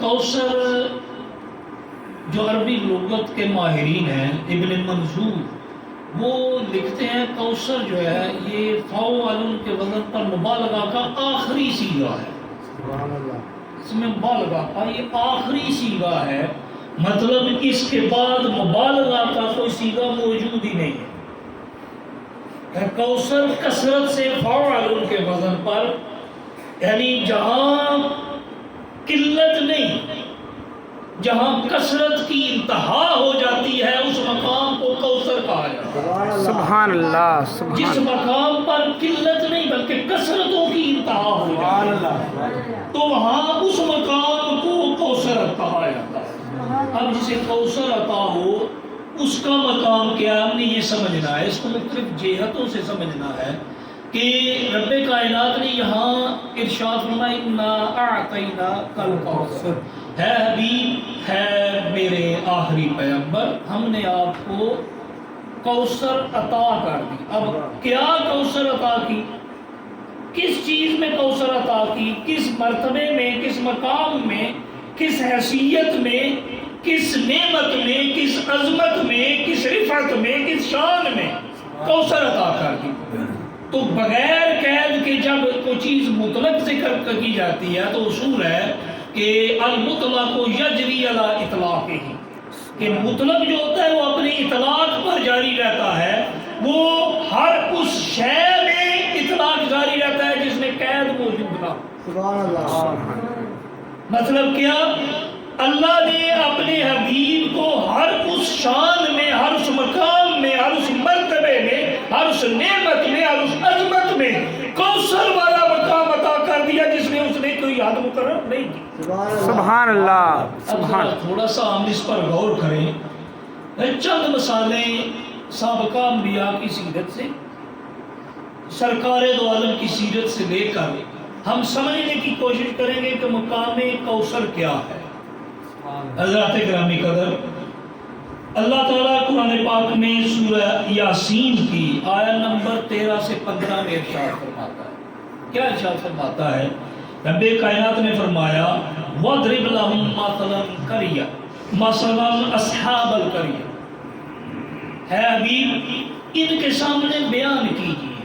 کوثر جو عربی لغت کے ماہرین ہیں ابن منظور وہ لکھتے ہیں کوثر جو ہے یہ فعول کے وزن پر مبالغہ کا آخری صیغہ ہے. اس میں مبالغہ کا یہ آخری صیغہ ہے، مطلب اس کے بعد مبالغہ کا کوئی صیغہ موجود ہی نہیں ہے. کوثر کثرت سے فعول کے وزن پر، یعنی جہاں قلت نہیں، جہاں کثرت کی انتہا ہو جاتی ہے اس مقام کو کوثر کہا جاتا ہے. سبحان اللہ. جس مقام پر قلت نہیں بلکہ کثرتوں کی انتہا ہو جاتی ہے تو وہاں اس مقام کو کوثر کہا جاتا ہے. اب جسے کوثر عطا ہو اس کا مقام کیا، ہم نے یہ سمجھنا ہے، اس کو مختلف جہتوں سے سمجھنا ہے کہ رب کائنات نے یہاں ارشاد فرمایا انا اعطیناک الکوثر، ہے حبیب، ہے میرے آخری پیغمبر، ہم نے آپ کو کوثر عطا کر دی. اب کیا کوثر عطا کی، کس چیز میں کوثر عطا کی، کس مرتبے میں، کس مقام میں، کس حیثیت میں، کس نعمت میں، کس عظمت میں، کس رفعت میں، کس شان میں کوثر عطا کر دی. تو بغیر قید کے جب کوئی چیز مطلق ذکر کی جاتی ہے تو اصول ہے کہ المطلق یجری علی اطلاقہ، کہ مطلق جو ہوتا ہے وہ اپنی اطلاق پر جاری رہتا ہے، وہ ہر اس شے میں اطلاق جاری رہتا ہے جس میں قید موجود نہ. سبحان اللہ. مطلب کیا، اللہ نے اپنے حبیب کو ہر اس شان میں، ہر اس مقام میں، ہر اس مرتبے میں، ہر اس نعمت میں، ہر اس عظمت میں کوثر والا مقام عطا کر دیا جس میں اس نے کوئی حد مقرر نہیں کی. سبحان اللہ. اب تھوڑا سا ہم اس پر غور کریں. چند مثالیں سابقہ انبیاء کی سیرت سے، سرکار دو عالم کی سیرت سے لے کر ہم سمجھنے کی کوشش کریں گے کہ مقام کوثر کیا ہے. حضرات گرامی قدر، اللہ تعالیٰ قرآن پاک میں سورہ یاسین کی آیت نمبر 13 سے 15 میں ارشاد فرماتا ہے. کیا ارشاد فرماتا ہے؟ رب کائنات نے فرمایا وَاضْرِبْ لَهُمْ مَثَلًا قَرْيَةً مَثَلًا أَصْحَابَ الْقَرْيَةِ، ہے حبیب ان کے سامنے بیان کیجیے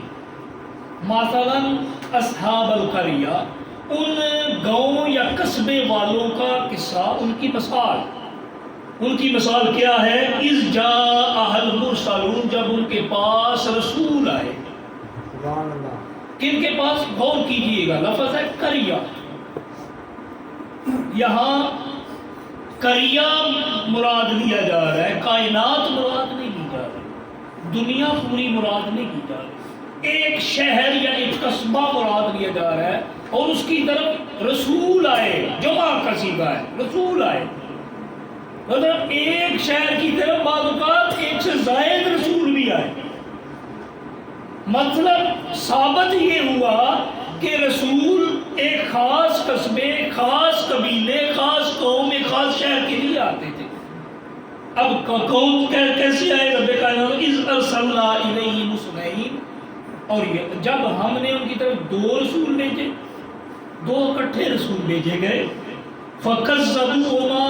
مثلاً اصحاب القریہ، ان گاؤں یا قصبے والوں کا قصہ، ان کی مثال. ان کی مثال کیا ہے؟ اذ جاء المرسلون، جب ان کے پاس رسول آئے. سبحان اللہ. کن کے پاس؟ غور کیجئے گا، لفظ ہے قریہ. یہاں قریہ مراد لیا جا رہا ہے، کائنات مراد نہیں لی جا رہی، دنیا پوری مراد نہیں کی جا رہی. ایک شہر یا ایک قصبہ مراد لیا جا رہا ہے اور اس کی طرف رسول آئے، جمع کا صیغہ ہے، رسول آئے. مطلب ایک شہر کی طرف بعض اوقات ایک سے زائد رسول بھی آئے. مطلب ثابت یہ ہوا کہ رسول ایک خاص قصبے، خاص قبیلے، خاص قوم، ایک خاص شہر کے لیے آتے تھے. اب قوم کیسے آئے؟ رب کائنات اذ ارسلنا الیہم اثنین، اور جب ہم نے ان کی طرف 2 رسول بھیجے، 2 اکٹھے رسول بھیجے گئے. فَكَذَّبُوهُمَا،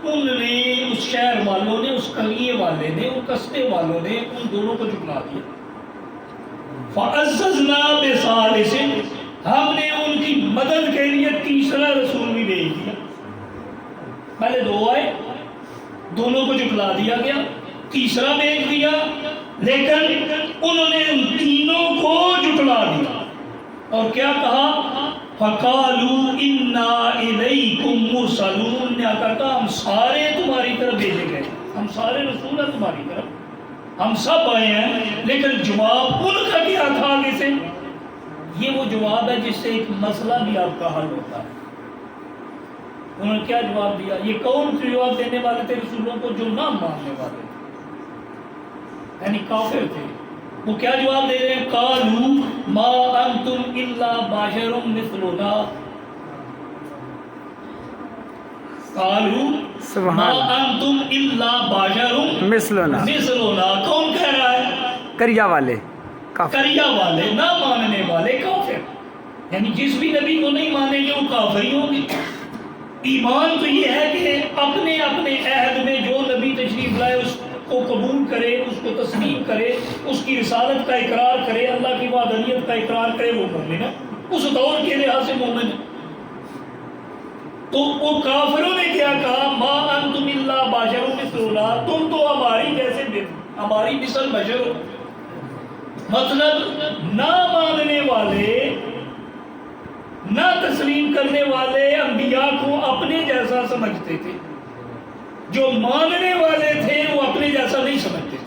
ان نے، اس شہر والوں نے، اس قریے والے نے، ان قصبے والوں نے ان دونوں کو جھٹلا دیا. فَعَزَّزْنَا بِثَالِثٍ، ہم نے ان کی مدد کے لیے تیسرا رسول بھی بھیج دیا. پہلے 2 آئے، دونوں کو جھٹلا دیا گیا، تیسرا بھیج دیا، لیکن انہوں نے ان تینوں کو جھٹلا دیا اور کیا کہا؟ فَقَالُوا إِنَّا إِلَيْكُمْ مُرْسَلُونَ، نے کہا ہم سارے تمہاری طرف بھیجے گئے، ہم سارے رسول ہیں تمہاری طرف، ہم سب آئے ہیں. لیکن جواب ان کا کیا تھا آگے سے؟ یہ وہ جواب ہے جس سے ایک مسئلہ بھی آپ کا حل ہوتا ہے. انہوں نے کیا جواب دیا؟ یہ کون سے جواب دینے والے تھے رسولوں کو؟ جو نہ ماننے والے تھے، یعنی کافر تھے. وہ کیا جواب دے رہے ہیں؟ قالوا ما انتم الا بشر مثلنا، قالوا ما انتم الا بشر مثلنا. کون کہہ رہا ہے؟ قریہ والے، قریہ والے، نہ ماننے والے کافر. یعنی جس بھی نبی کو نہیں مانیں گے وہ کافر ہی ہوں گے. ایمان تو یہ ہے کہ اپنے اپنے عہد میں جو نبی تشریف لائے اس کو قبول کرے، اس کو تسلیم کرے، اس کی رسالت کا اقرار کرے، اللہ کی وحدانیت کا اقرار کرے، وہ مومن ہے، اس دور کے لحاظ سے مومن ہے۔ تو وہ کافروں نے کیا کہا، ما انتم الا بشر مثلنا، تم تو ہماری جیسے ہماری مثل بشر ہو۔ مطلب نہ ماننے والے، نہ تسلیم کرنے والے انبیاء کو اپنے جیسا سمجھتے تھے، جو ماننے والے تھے وہ اپنے جیسا نہیں سمجھتے تھے۔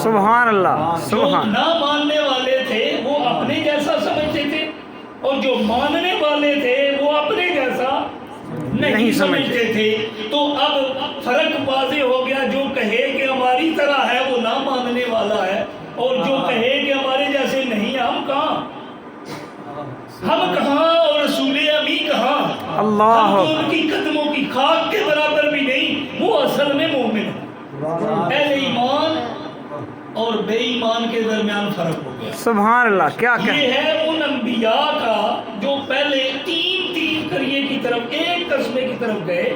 سبحان اللہ، جو سبحان نہ ماننے والے تھے وہ اپنے جیسا سمجھتے تھے، اور جو ماننے والے تھے وہ اپنے جیسا نہیں سمجھتے تھے۔ تو اب فرق واضح ہو گیا، جو کہے کہ ہماری طرح ہے وہ نہ ماننے والا ہے، اور جو کہے کہ ہمارے جیسے نہیں، ہم کہاں اور رسول امی کہاں، اللہ ہم تو ان کی قدموں کی خاک کے برابر بھی نہیں، وہ اصل میں مومن ہے۔ اہل ایمان اور بے ایمان کے درمیان فرق ہو گیا۔ سبحان اللہ، کیا یہ ہے ان انبیاء کا جو پہلے تین قریے کی طرف، ایک قصبے کی طرف گئے،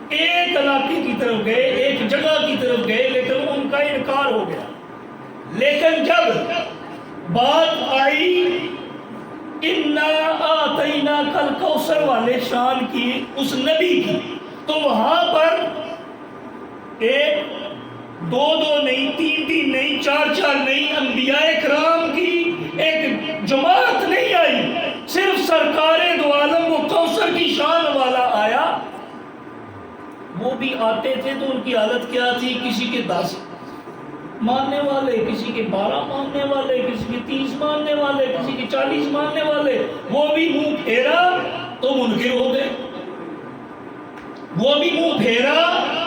ایک علاقے کی طرف گئے، ایک جگہ کی طرف گئے، لیکن ان کا انکار ہو گیا۔ لیکن جب بات آئی انا آتیناک الکوثر والے شان کی، اس نبی کی، تو وہاں پر ایک دو نہیں، تین نہیں، چار نہیں، انبیاء کرام کی ایک جماعت نہیں آئی، صرف سرکار دو عالم وہ کوثر کی شان والا آیا۔ وہ بھی آتے تھے تو ان کی حالت کیا تھی، کسی کے 10 ماننے والے، کسی کے 12 ماننے والے، کسی کے 30 ماننے والے، کسی کے 40 ماننے والے، وہ بھی منہ پھیرا تو منکر ہو گئے، وہ بھی منہ پھیرا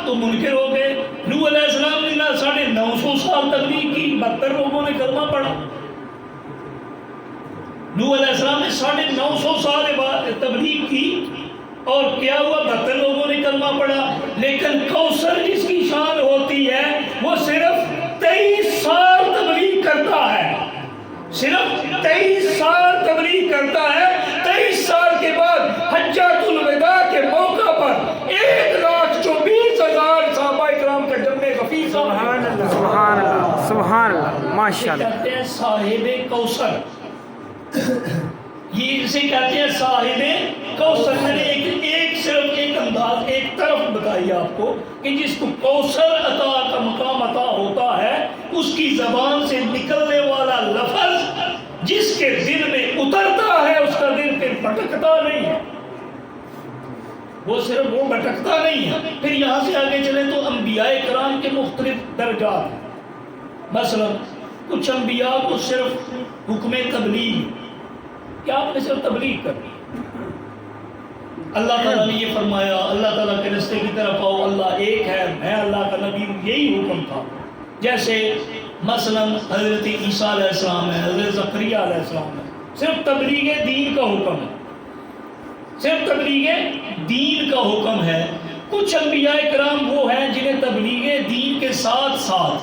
تو منکر ہو گئے۔ نوح علیہ السلام نے 950 سال تبلیغ کی، 72 لوگوں نے کلمہ پڑھا۔ نوح علیہ السلام نے 950 سال بعد تبلیغ کی، اور کیا ہوا، 72 لوگوں نے کلمہ پڑھا۔ لیکن کوثر جس کی شان ہوتی ہے وہ صرف 23 سال تبلیغ کرتا ہے، صرف 23 سال تبلیغ کرتا ہے۔ 23 سال کے بعد حجۃ الوداع کے موقع پر 1,24,000 صحابہ اکرام کے جمع غفیر، سبحان اللہ، سبحان اللہ، ماشاء اللہ۔ کہتے ہیں صاحب کوثر، یہ اسے کہتے ہیں صاحب کوثر۔ میں نے صرف ایک انداز، ایک طرف بتائی آپ کو کہ جس کو کوثر عطا کا مقام عطا ہوتا ہے، اس کی زبان سے نکلنے والا لفظ جس کے دل میں اترتا ہے اس کا دل پھر بھٹکتا نہیں ہے، وہ صرف وہ بھٹکتا نہیں ہے۔ پھر یہاں سے آگے چلے تو انبیاء کرام کے مختلف درجات ہیں۔ مثلا کچھ انبیاء کو صرف حکم تبلیغ، کیا آپ نے صرف تبلیغ کرنی، اللہ تعالیٰ نے یہ فرمایا، اللہ تعالیٰ کے رستے کی طرف آؤ، اللہ ایک ہے، میں اللہ کا نبی ہوں، یہی حکم تھا۔ جیسے مثلا حضرت عیسیٰ علیہ السلام ہے، حضرت زکریا علیہ السلام ہے، صرف تبلیغ دین کا حکم ہے، صرف تبلیغ دین کا حکم ہے۔ کچھ انبیاء کرام وہ ہیں جنہیں تبلیغ دین کے ساتھ ساتھ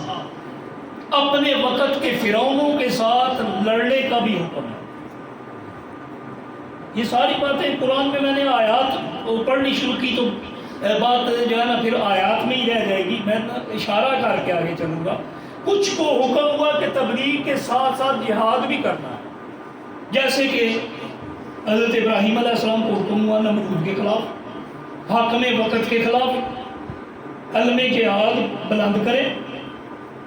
اپنے وقت کے فرعونوں کے ساتھ لڑنے کا بھی حکم ہے۔ یہ ساری باتیں قرآن میں نے آیات پڑھنی شروع کی تو بات جو ہے نا پھر آیات میں ہی رہ جائے گی، میں اشارہ کر کے آگے چلوں گا۔ کچھ کو حکم ہوا کہ تبلیغ کے ساتھ ساتھ جہاد بھی کرنا ہے، جیسے کہ حضرت ابراہیم علیہ السلام کو حکم ہوا نمرود کے خلاف، حاکم وقت کے خلاف کلمہ جہاد بلند کرے،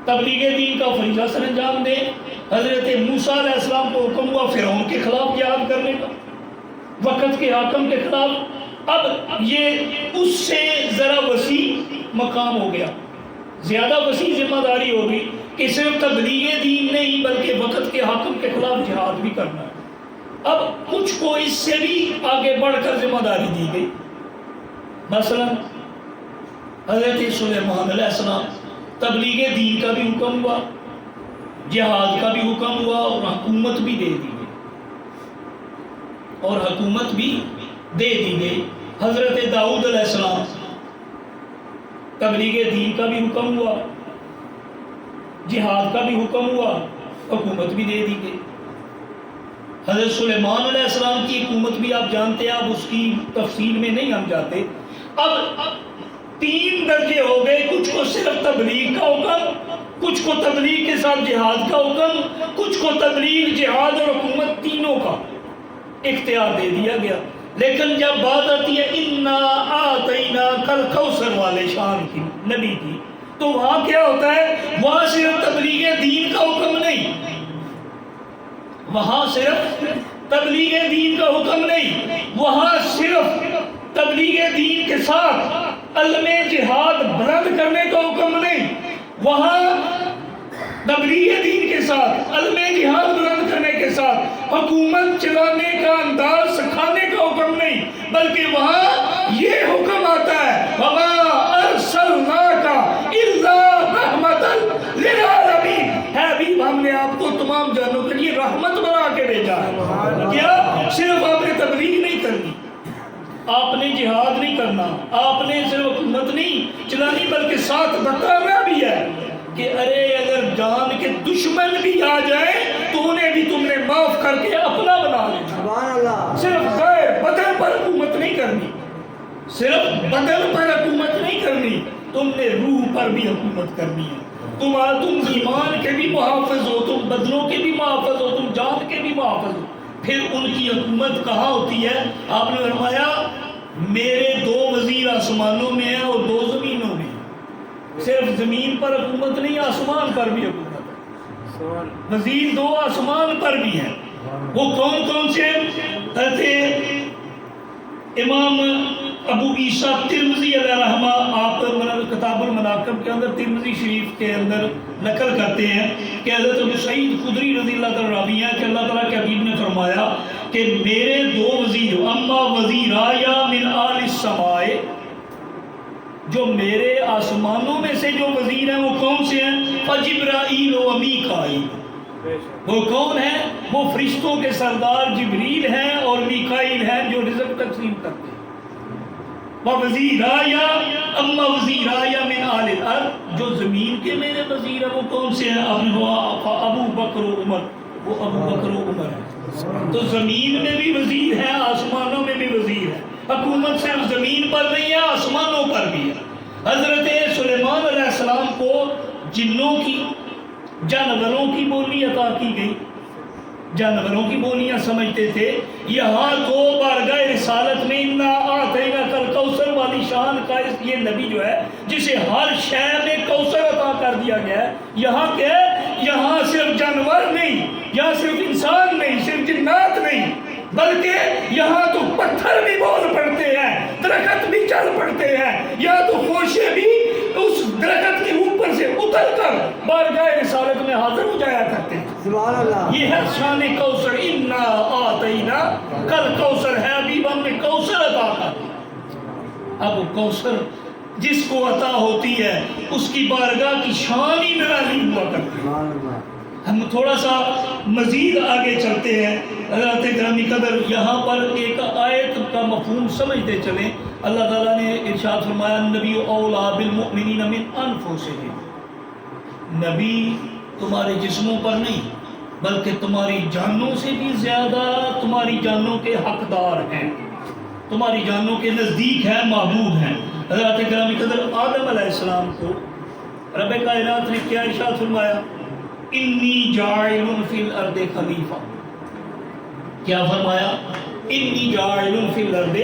تبلیغ دین کا فریضہ سر انجام دے۔ حضرت موسیٰ علیہ السلام کو حکم ہوا فرعون کے خلاف جہاد کرنے کا، وقت کے حاکم کے خلاف۔ اب یہ اس سے ذرا وسیع مقام ہو گیا، زیادہ وسیع ذمہ داری ہوگی کہ صرف تبلیغ دین نہیں بلکہ وقت کے حاکم کے خلاف جہاد بھی کرنا ہے۔ اب کچھ کو اس سے بھی آگے بڑھ کر ذمہ داری دی گئی۔ مثلا حضرت سلیمان علیہ السلام، تبلیغ دین کا بھی حکم ہوا، جہاد کا بھی حکم ہوا، اور حکومت بھی دے دی گئی، اور حکومت بھی دے دی گئی۔ حضرت داؤد علیہ السلام، تبلیغ دین کا بھی حکم ہوا، جہاد کا بھی حکم ہوا، حکومت بھی دے دی گئی۔ حضرت سلیمان علیہ السلام کی حکومت بھی آپ جانتے ہیں، اب اس کی تفصیل میں نہیں ہم جاتے۔ اب 3 درجے ہو گئے، کچھ کو صرف تبلیغ کا حکم، کچھ کو تبلیغ کے ساتھ جہاد کا حکم، کچھ کو تبلیغ، جہاد اور حکومت تینوں کا اختیار دے دیا گیا۔ لیکن جب بات آتی ہے انا اعطیناک الکوثر والے شان کی، نبی کی، تو وہاں کیا ہوتا ہے؟ وہاں صرف تبلیغ دین کا حکم نہیں، وہاں صرف تبلیغ دین کا حکم نہیں، وہاں صرف تبلیغ دین کے ساتھ علم جہاد بلند کرنے کا حکم نہیں، وہاں تبلیغ دین کے ساتھ علم جہاد بلند کرنے کے ساتھ حکومت چلانے کا انداز سکھانے کا حکم نہیں، بلکہ وہاں یہ حکم آتا ہے وَمَا أَرْسَلْنَاكَ إِلَّا رَحْمَةً لِلْعَالَمِينَ، ہے حبیب ہم نے آپ کو تمام جانوں کے لیے رحمت بنا کے بھیجا ہے۔ کیا صرف آپ نے تبلیغ نہیں کرنی، آپ نے جہاد نہیں کرنا، آپ نے صرف حکومت نہیں چلانی، بلکہ ساتھ بتانا بھی ہے کہ ارے اگر جان کے دشمن بھی آ جائیں تو انہیں بھی تم نے معاف کر کے اپنا بنا لینا۔ صرف غیر بدن پر حکومت نہیں کرنی، صرف بدن پر حکومت نہیں کرنی، تم نے روح پر بھی حکومت کرنی ہے۔ تم ایمان کے بھی محافظ ہو، تم بدنوں کے بھی محافظ ہو، تم جان کے بھی محافظ ہو۔ پھر ان کی حکومت کہاں ہوتی ہے؟ آپ نے فرمایا میرے 2 وزیر آسمانوں میں ہیں اور 2 زمینوں میں ہیں۔ صرف زمین پر حکومت نہیں، آسمان پر بھی حکومت ہے۔ وزیر 2 آسمان پر بھی ہیں۔ وہ کون کون سے؟ حضرت امام ابو عیسیٰ ترمذی علیہ رحمہ، آپ کتاب المناقب کے اندر ترمذی شریف کے اندر نقل کرتے ہیں کہ حضرت ابو سعید خدری رضی اللہ تعالیٰ راوی ہیں کہ اللہ تعالیٰ کے حبیب نے فرمایا کہ میرے 2 وزیر، اما وزیرایا من آل السماء، جو میرے آسمانوں میں سے جو وزیر ہیں وہ کون سے ہیں؟ فجبرائیل و میکائیل، وہ کون ہیں؟ وہ فرشتوں کے سردار جبریل ہیں اور میکائیل ہیں جو رزق تقسیم کرتے ہیں۔ وَوَزِيرَايَ أَمَّا وَزِيرَايَ مِنْ آلِ الْأَرْضِ، جو زمین کے میرے وزیر ہیں وہ کون سے ہیں؟ ابو بکر و عمر، وہ ابو بکر و عمر ہیں۔ تو زمین میں بھی وزیر ہیں، آسمانوں میں بھی وزیر ہیں۔ حکومت صرف زمین پر نہیں ہے، آسمانوں پر بھی ہے۔ حضرت سلیمان علیہ السلام کو جنوں کی، جانوروں کی بولی عطا کی گئی، جانوروں کی بولیاں سمجھتے تھے۔ یہاں تو بارگاہ رسالت میں انا اعطیناک الکوثر والی شان کا یہ نبی جو ہے جسے ہر شے میں کوثر عطا کر دیا گیا ہے، یہاں کیا ہے؟ یہاں صرف جانور نہیں، یہاں صرف انسان نہیں، صرف جنات نہیں، بلکہ یہاں تو پتھر بھی بول پڑتے ہیں، درخت بھی چل پڑتے ہیں، یا تو خوشے بھی اس درخت کے اوپر سے اتر کر بارگاہ رسالت میں حاضر ہو جایا کرتے ہیں۔ سبحان اللہ۔ یہ ہے شان کوثر، انا اعطینا کل کوثر ہے، ابھی ہم نے کوثر عطا کر۔ اب کوثر جس کو عطا ہوتی ہے اس کی بارگاہ کی شان ہی نرالی ہوا کرتی ہے۔ سبحان اللہ۔ ہم تھوڑا سا مزید آگے چلتے ہیں۔ حضرت گرامی قدر یہاں پر ایک آیت کا مفہوم سمجھتے چلیں۔ اللہ تعالیٰ نے ارشاد فرمایا نبی اولا بالمؤمنین من انفسہم، نبی تمہارے جسموں پر نہیں بلکہ تمہاری جانوں سے بھی زیادہ تمہاری جانوں کے حقدار ہیں، تمہاری جانوں کے نزدیک ہیں، محبوب ہیں۔ حضرت گرامی قدر آدم علیہ السلام کو رب کائنات نے کیا ارشاد فرمایا؟ انی جاعل فی الارض خلیفہ، کیا فرمایا؟ انی جاعل فی الارض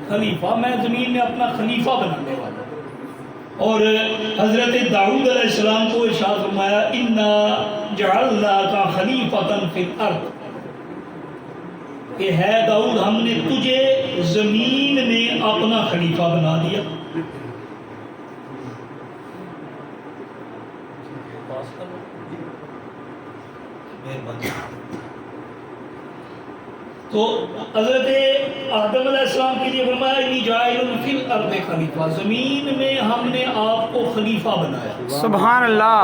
خلیفہ، میں زمین میں اپنا خلیفہ بنانے والا ہوں۔ اور حضرت داؤد علیہ السلام کو ارشاد فرمایا انا جعلناک خلیفۃ فی الارض، کہ ہے داؤد ہم نے تجھے زمین میں اپنا خلیفہ بنا دیا۔ تو حضرت آدم علیہ السلام کے لیے فرمایا انی جاعل فی الارض خلیفہ، زمین میں ہم نے آپ کو خلیفہ بنایا۔ سبحان اللہ۔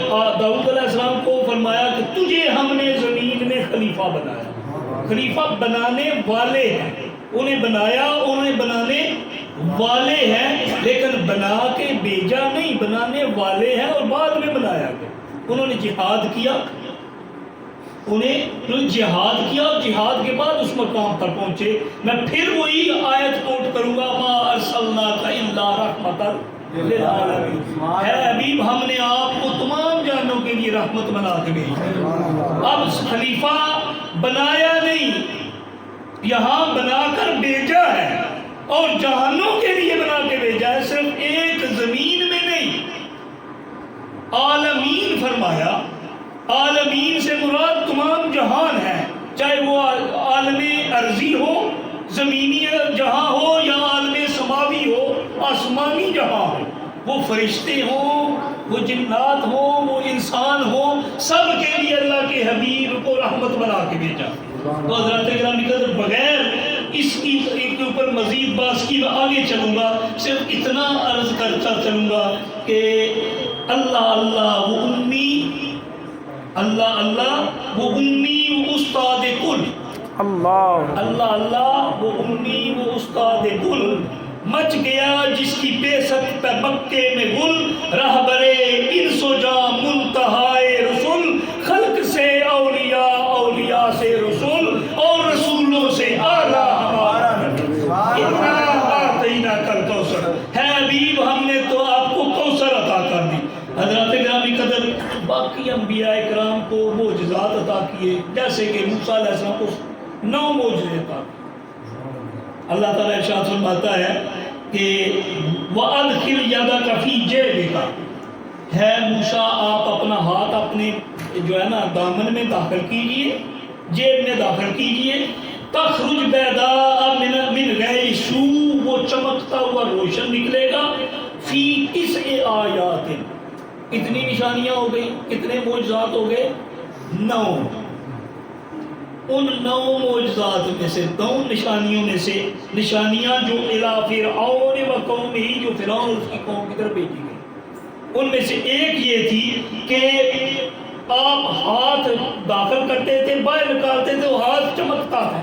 اور داؤد علیہ السلام کو فرمایا کہ تجھے ہم نے زمین میں خلیفہ بنایا۔ خلیفہ بنانے والے ہیں، انہیں بنایا، انہیں بنانے والے ہیں، لیکن بنا کے بھیجا نہیں، بنانے والے ہیں اور بعد میں بنایا گیا۔ انہوں نے جہاد کیا، انہیں جہاد کیا، جہاد کے بعد اس مقام پر پہنچے. میں پھر وہی آیت کوٹ کروں گا، ما ارسلناک الا رحمۃ للعالمین. اے حبیب ہم نے آپ کو تمام جہانوں کے لیے رحمت بنا کے بھیجا. اب خلیفہ بنایا نہیں، یہاں بنا کر بھیجا ہے اور جہانوں کے لیے بنا کے بھیجا ہے، صرف ایک زمین میں نہیں. عالمین فرمایا، عالمین سے مراد تمام جہان ہے، چاہے وہ عالم ارضی ہو، زمینی جہاں ہو، یا عالم سماوی ہو، آسمانی جہاں ہو. وہ فرشتے ہوں، وہ جنات ہوں، وہ انسان ہوں، سب کے لیے اللہ کے حبیب کو رحمت بنا کے بھیجا. تو حضرات گرامی قدر، بغیر اس کی کے اوپر مزید بات کی میں آگے چلوں گا، صرف اتنا عرض کرتا چلوں گا کہ اللہ اللہ وہ امی، اللہ اللہ وہ امی وہ استاد کل، اللہ اللہ اللہ وہ امی وہ استاد کل. مچ گیا جس کی بے ست پہ مکے میں گل، رہبرے انس و جاں منتہائے رسول، خلق سے اولیاء، اولیاء سے رسول، اور رسولوں سے اعلیٰ ہمارا نبی. انا اعطیناک الکوثر، ہے حبیب ہم نے تو آپ کو کوثر عطا کر دی. حضرات گرامی قدر، باقی انبیاء کرام کو معجزات عطا کیے، جیسے کہ موسیٰ علیہ السلام کو 9 معجزے عطا کیے. اللہ تعالیٰ ارشاد فرماتا ہے کہ وَأَدْخِلْ يَدَكَ فِي جَيْبِكَ، ہے موسیٰ آپ اپنا ہاتھ اپنے جو ہے نا دامن میں داخل کیجئے، جیب میں داخل کیجئے. تخرج بیضاء من غیر سوء، وہ چمکتا ہوا روشن نکلے گا. فی 9 آیات، کتنی نشانیاں ہو گئی، کتنے معجزات ہو گئے؟ 9. ان 9 معجزات میں سے 9 نشانیوں میں سے، نشانیاں جو الی فرعون و قومہ، جو فرعون اور اس کی قوم کی طرف بھیجی گئی، ان میں سے ایک یہ تھی کہ آپ ہاتھ داخل کرتے تھے، باہر نکالتے تھے، وہ ہاتھ چمکتا تھا.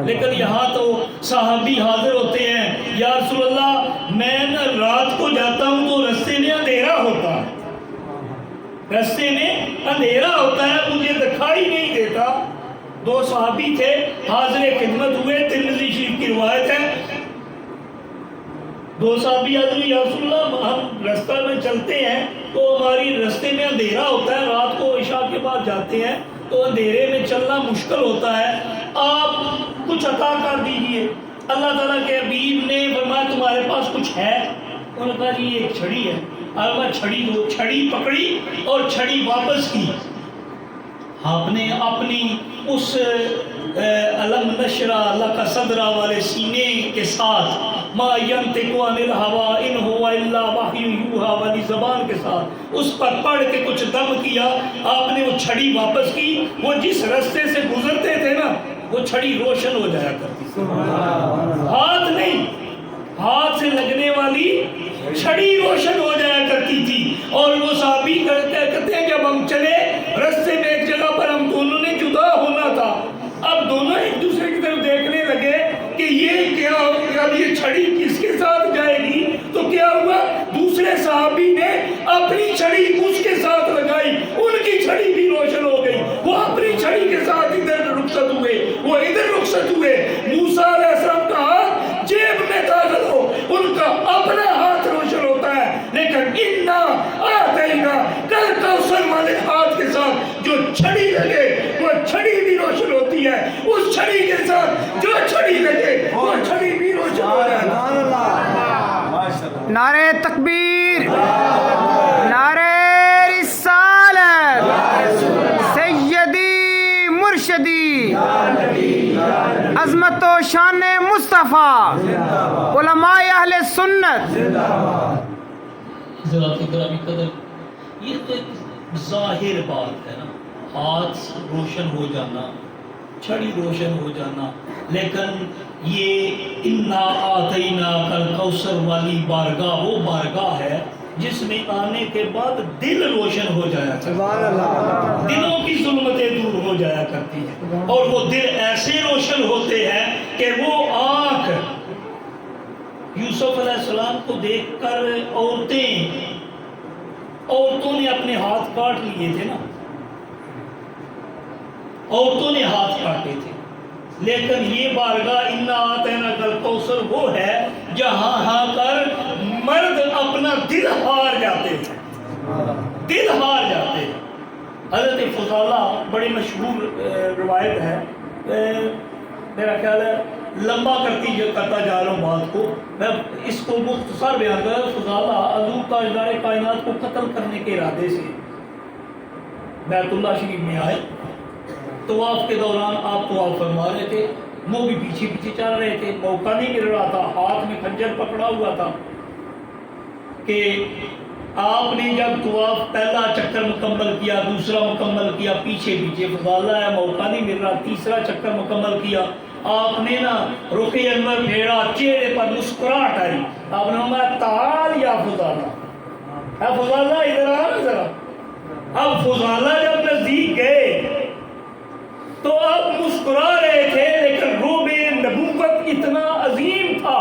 لیکن یہاں تو صحابی حاضر ہوتے ہیں، یا رسول اللہ میں نا رات کو جاتا ہوں تو رستے میں اندھیرا ہوتا ہے، رستے میں اندھیرا ہوتا ہے، مجھے دکھائی نہیں دیتا. 2 صحابی تھے، حاضر خدمت ہوئے، ترمذی شریف کی روایت ہے. 2 صحابی حاضر، یا رسول اللہ ہم رستہ میں چلتے ہیں تو ہماری رستے میں اندھیرا ہوتا ہے، رات کو عشاء کے بعد جاتے ہیں تو اندھیرے میں چلنا مشکل ہوتا ہے، آپ کچھ عطا کر دیجئے. اللہ تعالیٰ کے حبیب نے فرمایا تمہارے پاس کچھ ہے؟ انہوں نے کہا جی یہ ایک چھڑی ہے. اور میں چھڑی دو، چھڑی پکڑی اور چھڑی واپس کی. آپ نے اپنی اس علم نشرہ لک صدرہ والے سینے کے ساتھ، ما ینطق عن الہوی ان هو الا وحی یوحی والی زبان کے ساتھ اس پر پڑھ کے کچھ دم کیا. آپ نے وہ چھڑی واپس کی. وہ جس رستے سے گزرتے تھے نا، وہ چھڑی روشن ہو جایا کرتی تھی. ہاتھ نہیں، ہاتھ سے لگنے والی چھڑی روشن ہو جایا کرتی تھی. اور وہ صحابی کہتے ہیں جب ہم چلے رستے میں ایک جگہ پر ہم دونوں نے جدا ہونا تھا، اب دونوں ایک دوسرے کی طرف دیکھنے لگے کہ یہ کیا، اب یہ چھڑی کس کے ساتھ جائے گی. تو کیا ہوا، دوسرے صحابی نے اپنی چھڑی اس کے ساتھ لگائی، ان کی چھڑی بھی روشن ہو گئی. وہ اپنی چھڑی کے ساتھ ادھر رخصت ہوئے، وہ ادھر رخصت ہوئے. موسیٰ علیہ السلام کا ہاتھ جیب میں داخل ہو، ان کا اپنا ہاتھ روشن ہوتا ہے. لیکن انا آتینا کل کوثر والے ہاتھ کے ساتھ جو چھڑی لگے وہ چھڑی بھی روشن ہوتی ہے، اس چھڑی کے ساتھ جو چھڑی لگے وہ چھڑی بھی روشن ہو جائے. نعرہ تکبیر، نعرہ رسالت، سیدی مرشدی، عظمت و شان مصطفیٰ، علماء اہل سنت. حضرات گرامی قدر، یہ تو ایک ظاہر بات ہے نا، ہاتھ روشن ہو جانا، چھڑی روشن ہو جانا. لیکن یہ انا آتیناک الکوثر والی بارگاہ وہ بارگاہ ہے جس میں آنے کے بعد دل روشن ہو جایا کرتا ہے، دلوں کی ظلمتیں دور ہو جایا کرتی ہیں. اور وہ دل ایسے روشن ہوتے ہیں کہ وہ آنکھ یوسف علیہ السلام کو دیکھ کر عورتوں نے اپنے ہاتھ کاٹ لیے تھے نا، عورتوں نے ہاتھ کاٹے تھے، لیکن یہ بارگاہ انا آتینا کل کوثر وہ ہے جہاں کر مرد اپنا دل ہار جاتے تھے، دل ہار جاتے ہیں۔ حضرت فضالہ بڑی مشہور روایت ہے، میرا خیال ہے لمبا کرتا جا رہا ہوں بات کو، میں اس کو مختصر بیان کر۔ فضالہ حضور تاجدار کائنات کو قتل کرنے کے ارادے سے بیت اللہ شریف میں آئے۔ طواف کے دوران آپ طواف فرما رہے تھے، وہ بھی پیچھے پیچھے چل رہے تھے، موقع نہیں مل رہا تھا، ہاتھ میں خنجر پکڑا ہوا تھا کہ آپ نے جب طواف پہلا چکر مکمل کیا، دوسرا مکمل کیا، پیچھے پیچھے فضالہ ہے، موقع نہیں مل رہا، تیسرا چکر مکمل کیا، آپ نے نا رخ انور پھیرا، چہرے پر مسکراہٹ آئی، آپ نے فرمایا تعال یا فضالہ، اے فضالہ ادھر آ نا ذرا۔ اب فضالہ جب نزدیک گئے تو اب مسکرا رہے تھے، لیکن روب نبوت اتنا عظیم تھا،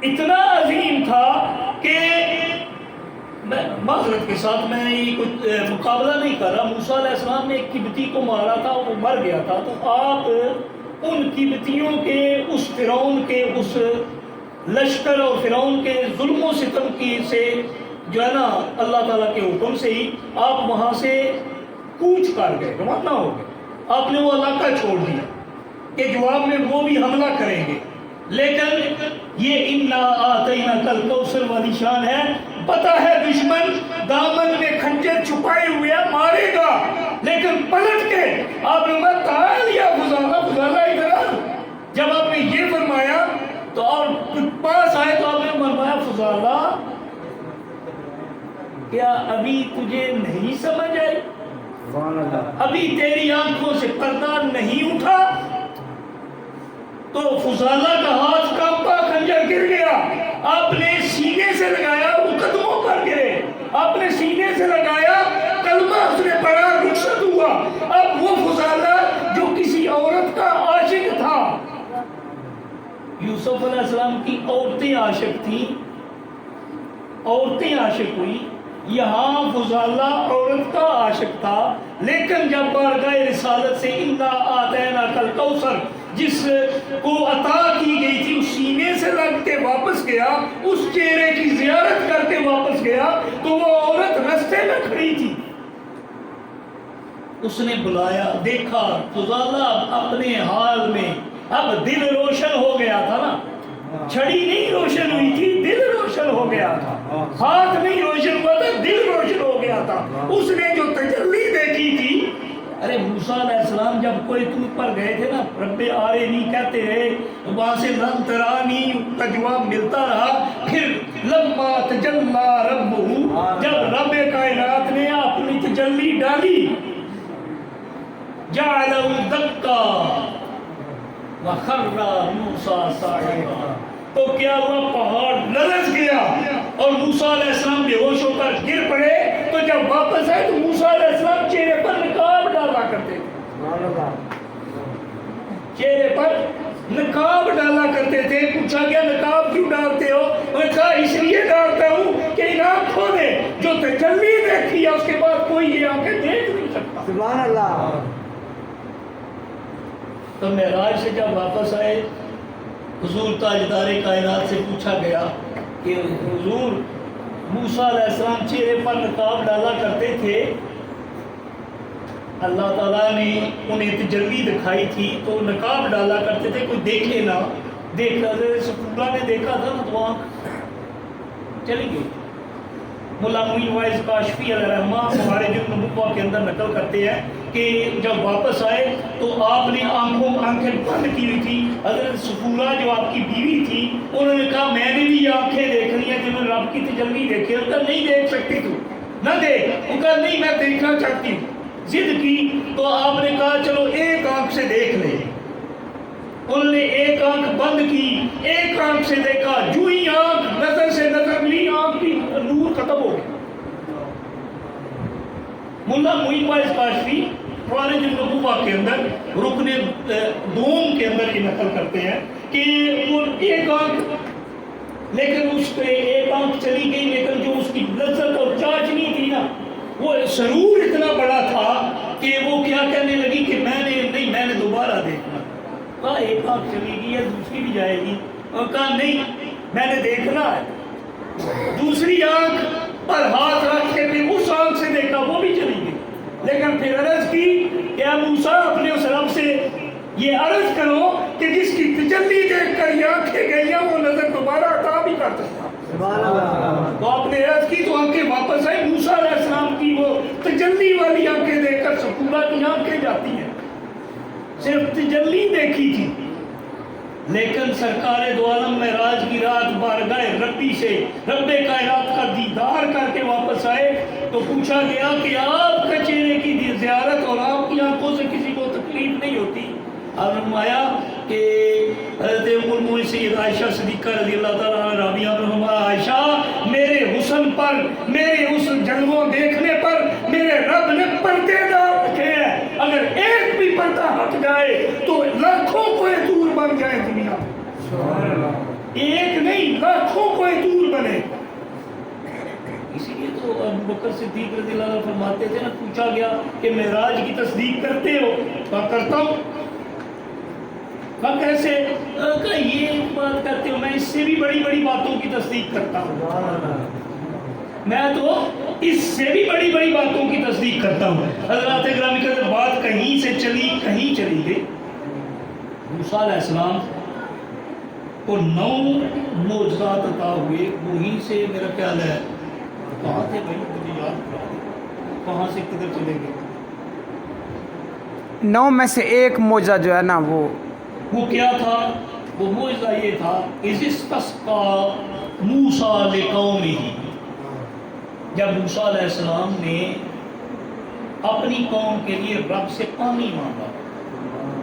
اتنا عظیم تھا کہ معذرت کے ساتھ میں یہ کچھ مقابلہ نہیں کر رہا، موسیٰ علیہ السلام نے ایک قبطی کو مارا تھا، وہ مر گیا تھا، تو آپ ان قبطیوں کے اس فرعون کے اس لشکر اور فرعون کے ظلم و ستم کی سے جو ہے نا اللہ تعالیٰ کے حکم سے ہی آپ وہاں سے کوچ کر گئے، روانہ ہو گئے، آپ نے وہ علاقہ چھوڑ دیا کہ جواب میں وہ بھی حملہ کریں گے، لیکن یہ انا آتینا کل کوثر والی شان ہے۔ پتہ ہے دشمن دامن میں خنجر چھپائے ہوئے مارے گا، لیکن پلٹ کے آپ نے تعال یا فضالہ، فضالہ ادھر آ۔ جب آپ نے یہ فرمایا تو اور پاس آئے تو آپ نے فرمایا فضالہ کیا ابھی تجھے نہیں سمجھ آئی، ابھی تیری آنکھوں سے پردہ نہیں اٹھا؟ تو فضالہ کا ہاتھ کانپا، خنجر گر گیا، آپ نے سینے سے لگایا، وہ قدموں پر گرے، آپ نے سینے سے لگایا، کلمہ اس نے پڑھا، رخصت ہوا۔ اب وہ فضالہ جو کسی عورت کا عاشق تھا، یوسف علیہ السلام کی عورتیں عاشق تھیں، عورتیں عاشق ہوئی، یہاں فضالہ عورت کا عاشق تھا، لیکن جب بارگاہ رسالت سے انا آتینا کل کوثر جس کو عطا کی گئی تھی اس سینے سے لگ کے واپس گیا، اس چہرے کی زیارت کر کے واپس گیا، تو وہ عورت رستے میں کھڑی تھی، اس نے بلایا، دیکھا فضالہ اپنے حال میں، اب دل روشن ہو گیا تھا نا، چھڑی نہیں روشن ہوئی تھی، دل روشن ہو گیا تھا، ہاتھ نہیں روشن ہوا تھا، دل روشن ہو گیا تھا۔ اس نے جو تجلی دیکھی تھی، ارے موسیٰ علیہ السلام جب کوئی طور پر گئے تھے نا، رب آرینی کہتے رہے، وہاں سے لن ترانی کا جواب ملتا رہا، پھر لما تجلی ربہ، جب رب کائنات نے اپنی تجلی ڈالی، جعلہ دکا وخر موسیٰ صاعقا، تو کیا ہوا، پہاڑ لرز گیا اور موسیٰ علیہ السلام بے ہوش ہو کر گر پڑے۔ تو جب واپس آئے تو موسیٰ علیہ السلام چہرے پر نقاب ڈالا کرتے تھے، چہرے پر نقاب ڈالا کرتے تھے۔ پوچھا گیا نقاب کیوں ڈالتے ہو؟ انہوں نے کہا اس لیے ڈالتا ہوں کہ ان آنکھوں نے جو تجلی دیکھی ہے اس کے بعد کوئی یہ آنکھیں دیکھ نہیں سکتا۔ سبحان اللہ۔ تو معراج سے جب واپس آئے، حضور تاجدار کائنات سے پوچھا گیا کہ حضور موسیٰ علیہ السلام چہرے پر نقاب ڈالا کرتے تھے، اللہ تعالیٰ نے انہیں تجلی دکھائی تھی تو نقاب ڈالا کرتے تھے، کوئی دیکھے نہ، دیکھا سپورا نے دیکھا تھا نا تو آنکھ چلی گئی۔ مولا معین وائز کاشفی علیہ الرحمہ ہمارے النبوہ کے اندر نقل کرتے ہیں کہ جب واپس آئے تو آپ نے آنکھیں بند کی ہوئی تھی۔ حضرت سفورہ جو آپ کی بیوی تھی انہوں نے کہا میں نے بھی یہ آنکھیں دیکھنی ہے جنہوں نے رب کی تجلی دیکھی۔ انہوں نے کہا نہیں دیکھ سکتی تو نہ دیکھ، وہ کہا نہیں میں دیکھنا چاہتی ہوں، ضد کی۔ تو آپ نے کہا چلو ایک آنکھ سے دیکھ لیں۔ انہوں نے ایک آنکھ بند کی، ایک آنکھ سے دیکھا، جو ہی آنکھ نظر سے نظر ملی آنکھ کی نور ختم ہو گیا۔ مولا معین وائز کاشفی قرآن النبوہ کے اندر رکن دوم کے اندر یہ نقل کرتے ہیں کہ وہ ایک آنکھ، لیکن اس پہ ایک آنکھ چلی گئی، لیکن جو اس کی لذت اور چاشنی تھی نا، وہ سرور اتنا بڑا تھا کہ وہ کیا کہنے لگی کہ میں نے دوبارہ دیکھنا. کہا ایک آنکھ چلی گئی ہے دوسری بھی جائے گی. اور کہا نہیں میں نے دیکھنا ہے. دوسری آنکھ پر ہاتھ رکھ کے پھر اس آنکھ سے دیکھا وہ بھی چلی گئی. لیکن پھر عرض کی کہ اے موسیٰ اپنے اس رب سے یہ عرض کرو کہ جس کی تجلی دیکھ کر یہ آنکھیں گئی ہیں وہ نظر دوبارہ عطا بھی کر سکتا. تو آپ نے عرض کی تو آنکھیں واپس آئی. موسیٰ علیہ السلام کی وہ تجلی والی آنکھیں دیکھ کر سکورہ کی آنکھیں جاتی ہیں. صرف تجلی دیکھی تھی. لیکن سرکار دو عالم معراج کی رات بارگاہ ربی سے رب کائنات کا دیدار کر کے واپس آئے تو پوچھا گیا کہ آپ کا چہرے کی زیارت اور آپ کی آنکھوں سے کسی کو تکلیف نہیں ہوتی. اور فرمایا کہ حضرت ام المؤمنین سیدہ عائشہ صدیقہ رضی اللہ تعالیٰ عنہ راویہ نے فرمایا عائشہ میرے حسن پر میرے اس جلووں دیکھنے پر میرے رب نے پردے ڈال رکھے ہیں. اگر ایک بھی پردہ ہٹ جائے تو لاکھوں کوئی دور بن جائے دنیا میں. ایک نہیں لاکھوں کوئی دور بنے. اسی لیے تو ابو بکر صدیق رضی اللہ عنہ فرماتے تھے نا پوچھا گیا کہ معراج کی تصدیق کرتے ہو؟ کہا کرتا ہوں. کہا کیسے؟ کہا یہ بات کرتے ہو میں اس سے بھی بڑی بڑی باتوں کی تصدیق کرتا ہوں. میں تو اس سے بھی بڑی بڑی باتوں کی تصدیق کرتا ہوں. حضرات گرامی کہتے ہیں بات کہیں سے چلی کہیں چلی گئی. موسیٰ علیہ السلام کو 9 معجزات عطا ہوئے. وہیں سے میرا خیال ہے کہاں تھے بھائی مجھے یاد کرا دیں کہاں سے کدھر چلے گئے. 9 میں سے ایک معجزہ جو ہے نا وہ کیا تھا؟ وہ معجزہ یہ تھا اذ استسقى موسیٰ لقومہ. جب موسیٰ علیہ السلام نے اپنی قوم کے لیے رب سے پانی مانگا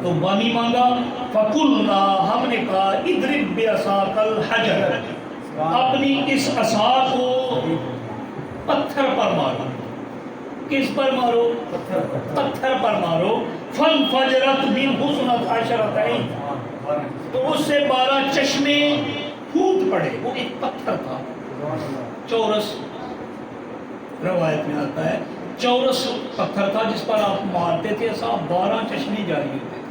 تو پانی مانگا فقلنا ہم نے کہا اضرب بعصاک الحجر اپنی اس عصا کو پتھر پر مارو. کس پر مارو؟ پتھر پر مارو. فانفجرت منہ 12 عین تو اس سے 12 چشمے پھوٹ پڑے. وہ ایک پتھر تھا چورس روایت میں آتا ہے چورس پتھر تھا جس پر آپ مارتے تھے صاحب 12 چشمے جاری ہوتے تھے.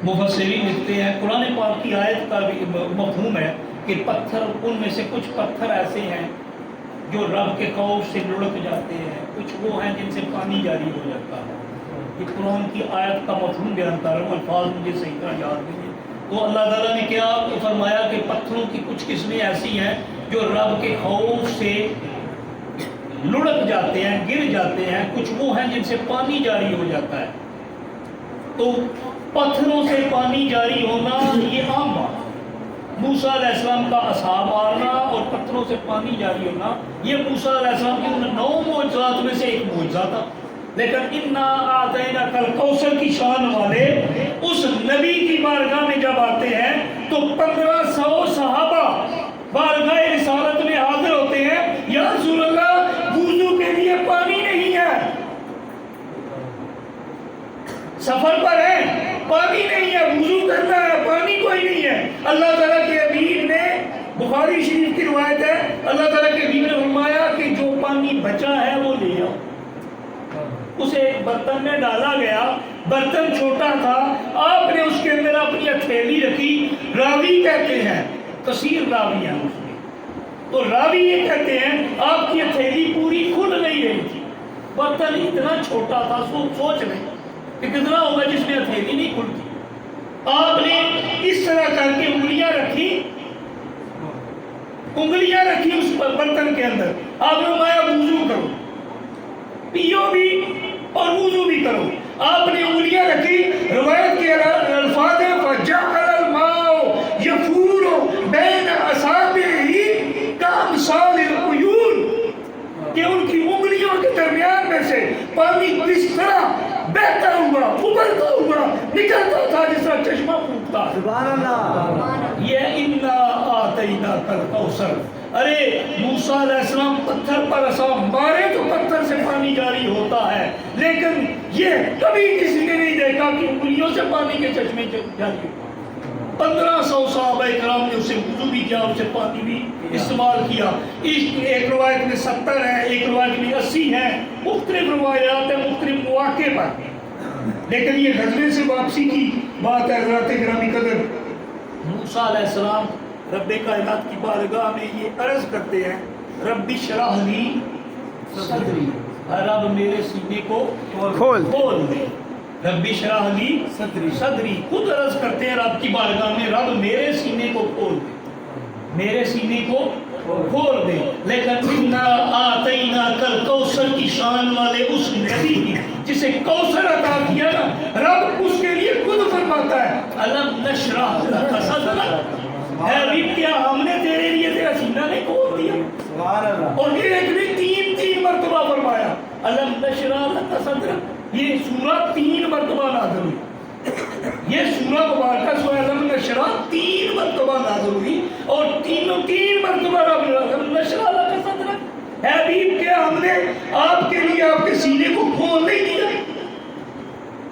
مفسرین لکھتے ہیں قرآن پاک کی آیت کا بھی مفہوم ہے کہ پتھر ان میں سے کچھ پتھر ایسے ہیں جو رب کے خوف سے لڑک جاتے ہیں. کچھ وہ ہیں جن سے پانی جاری ہو جاتا ہے. یہ قرآن کی آیت کا مفہوم بیان کر رہا ہوں. الفاظ مجھے صحیح طرح یاد نہیں ہے. تو اللہ تعالیٰ نے کیا فرمایا کہ پتھروں کی کچھ قسمیں ایسی ہیں جو رب کے خوف سے لڑک جاتے ہیں گر جاتے ہیں. کچھ وہ ہیں جن سے پانی جاری ہو جاتا ہے. تو پتھروں سے پانی جاری ہونا یہ عام بات. موسیٰ علیہ السلام کا عصا مارنا اور پتھروں سے پانی جاری ہونا یہ موسیٰ علیہ السلام کی 9 معجزات میں سے ایک معجزہ تھا. لیکن انا اعطیناک الکوثر کی شان والے اس نبی کی بارگاہ میں جب آتے ہیں تو 1500 صحابہ بارگاہ رسالت میں حاضر ہوتے ہیں. یا رسول اللہ وضو کے لیے پانی نہیں ہے, سفر پر ہے پانی نہیں ہے, وضو کرنا ہے پانی کوئی نہیں ہے. اللہ تعالیٰ کے حبیب نے بخاری شریف کی روایت ہے اللہ تعالیٰ کے حبیب نے فرمایا کہ جو پانی بچا ہے وہ لے آؤ. اسے ایک برتن میں ڈالا گیا. برتن چھوٹا تھا. آپ نے اس کے اندر اپنی ہتھیلی رکھی. راوی کہتے ہیں کثیر راوی ہیں اس میں تو راوی یہ کہتے ہیں آپ کی ہتھیلی پوری کھل نہیں رہی تھی. برتن اتنا چھوٹا تھا سوچ رہے کہ کتنا ہوگا جس میں ہتھیلی نہیں کھلتی. آپ نے اس طرح کر کے انگلیاں رکھی اس برتن کے اندر. آپ نے فرمایا وضو کرو, پیو بھی اور وضو بھی کرو. آپ نے انگلیاں رکھی. روایت کے الفاظ ہیں فجعل الماء یفور بین اصابعہ کامثال العیون کہ ان کی انگلیوں کے درمیان میں سے پانی کس طرح بہتا ہوا ابلتا ہوا نکلتا تھا جس طرح چشمہ پھوٹتا. سبحان اللہ. یہ انا اعطیناک الکوثر. ارے موسیٰ علیہ السلام پتھر پر عصا مارے تو پتھر سے پانی جاری ہوتا ہے, لیکن یہ کبھی کسی نے نہیں دیکھا کہ انگلیوں سے پانی کے چشمے جاری ہوتا. 1500 صحابہ کرام نے اسے وضو بھی کیا, اسے پانی بھی استعمال کیا. ایک روایت میں 70 ہے, ایک روایت میں 80 ہے. مختلف روایات ہیں مختلف مواقع پر, لیکن یہ غزوے سے واپسی کی بات ہے. حضرات گرامی قدر, موسیٰ علیہ السلام رب کائنات کی بارگاہ میں یہ عرض کرتے ہیں, رب اشرح لی صدری, رب میرے سینے کو کھول دے. رب اشرح لی صدری, خود عرض کرتے ہیں رب کی بارگاہ میں, رب میرے سینے کو کھول دے, میرے سینے کو کھول دے. لیکن انا آتیناک الکوثر کی شان والے اس نبی کی جسے کوثر عطا کیا نا, رب اس کے لیے خود فرماتا ہے الم نشرح لک صدرک, اے رب کیا ہم نے تیرے لیے تیرا سینہ نہیں کھول دیا. اور یہ ایک نہیں 3 مرتبہ فرمایا الم نشرح لک صدرک. یہ سورہ 3 مرتبہ نازل ہوئی, یہ سورہ مبارکہ سورہ الم نشرح 3 مرتبہ نازل ہوئی, اور تین مرتبہ رب الم نشرح لک صدرک, اے حبیب کیا ہم نے آپ کے لیے آپ کے سینے کو کھول نہیں دیا.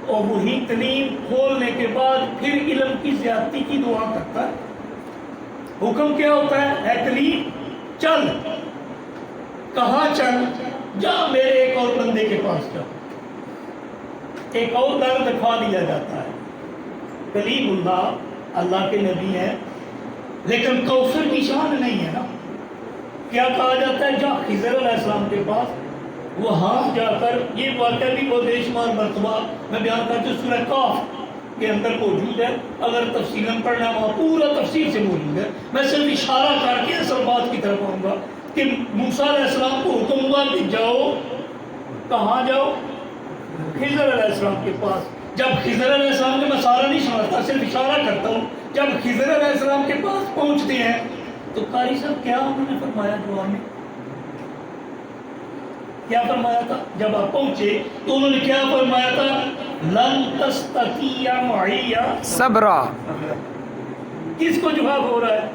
اور وہی تعلیم کھولنے کے بعد پھر علم کی زیادتی کی دعا کرتا ہے. حکم کیا ہوتا ہے, اے تعلیم چل. کہاں چل؟ جا میرے ایک اور بندے کے پاس جا. ایک اور در دکھا دیا جاتا ہے. کلیم اللہ اللہ کے نبی ہیں, لیکن کوثر کی شان نہیں ہے نا. کیا کہا جاتا ہے, جا خضر علیہ السلام کے پاس. وہاں جا کر یہ واقعہ بھی بہت بے شمار مرتبہ میں بیان کرتا ہوں, سورہ کاف کے اندر موجود ہے. اگر تفصیلاً پڑھنا وہاں پورا تفصیل سے موجود ہے. میں صرف اشارہ کر کے اصل بات کی طرف آؤں گا کہ موسیٰ علیہ السلام کو حکم ہوا کہ جاؤ. کہاں جاؤ؟ خضر علیہ السلام کے پاس. جب خضر علیہ السلام کے, میں سارا نہیں سمجھتا صرف اشارہ کرتا ہوں, جب خضر علیہ السلام کے پاس پہنچتے ہیں تو قاری صاحب کیا انہوں نے فرمایا جواب میں؟ کیا فرمایا تھا جب آپ پہنچے تو انہوں نے کیا فرمایا تھا؟ لن تستطیع معی صبرا. کس کو جواب ہو رہا ہے؟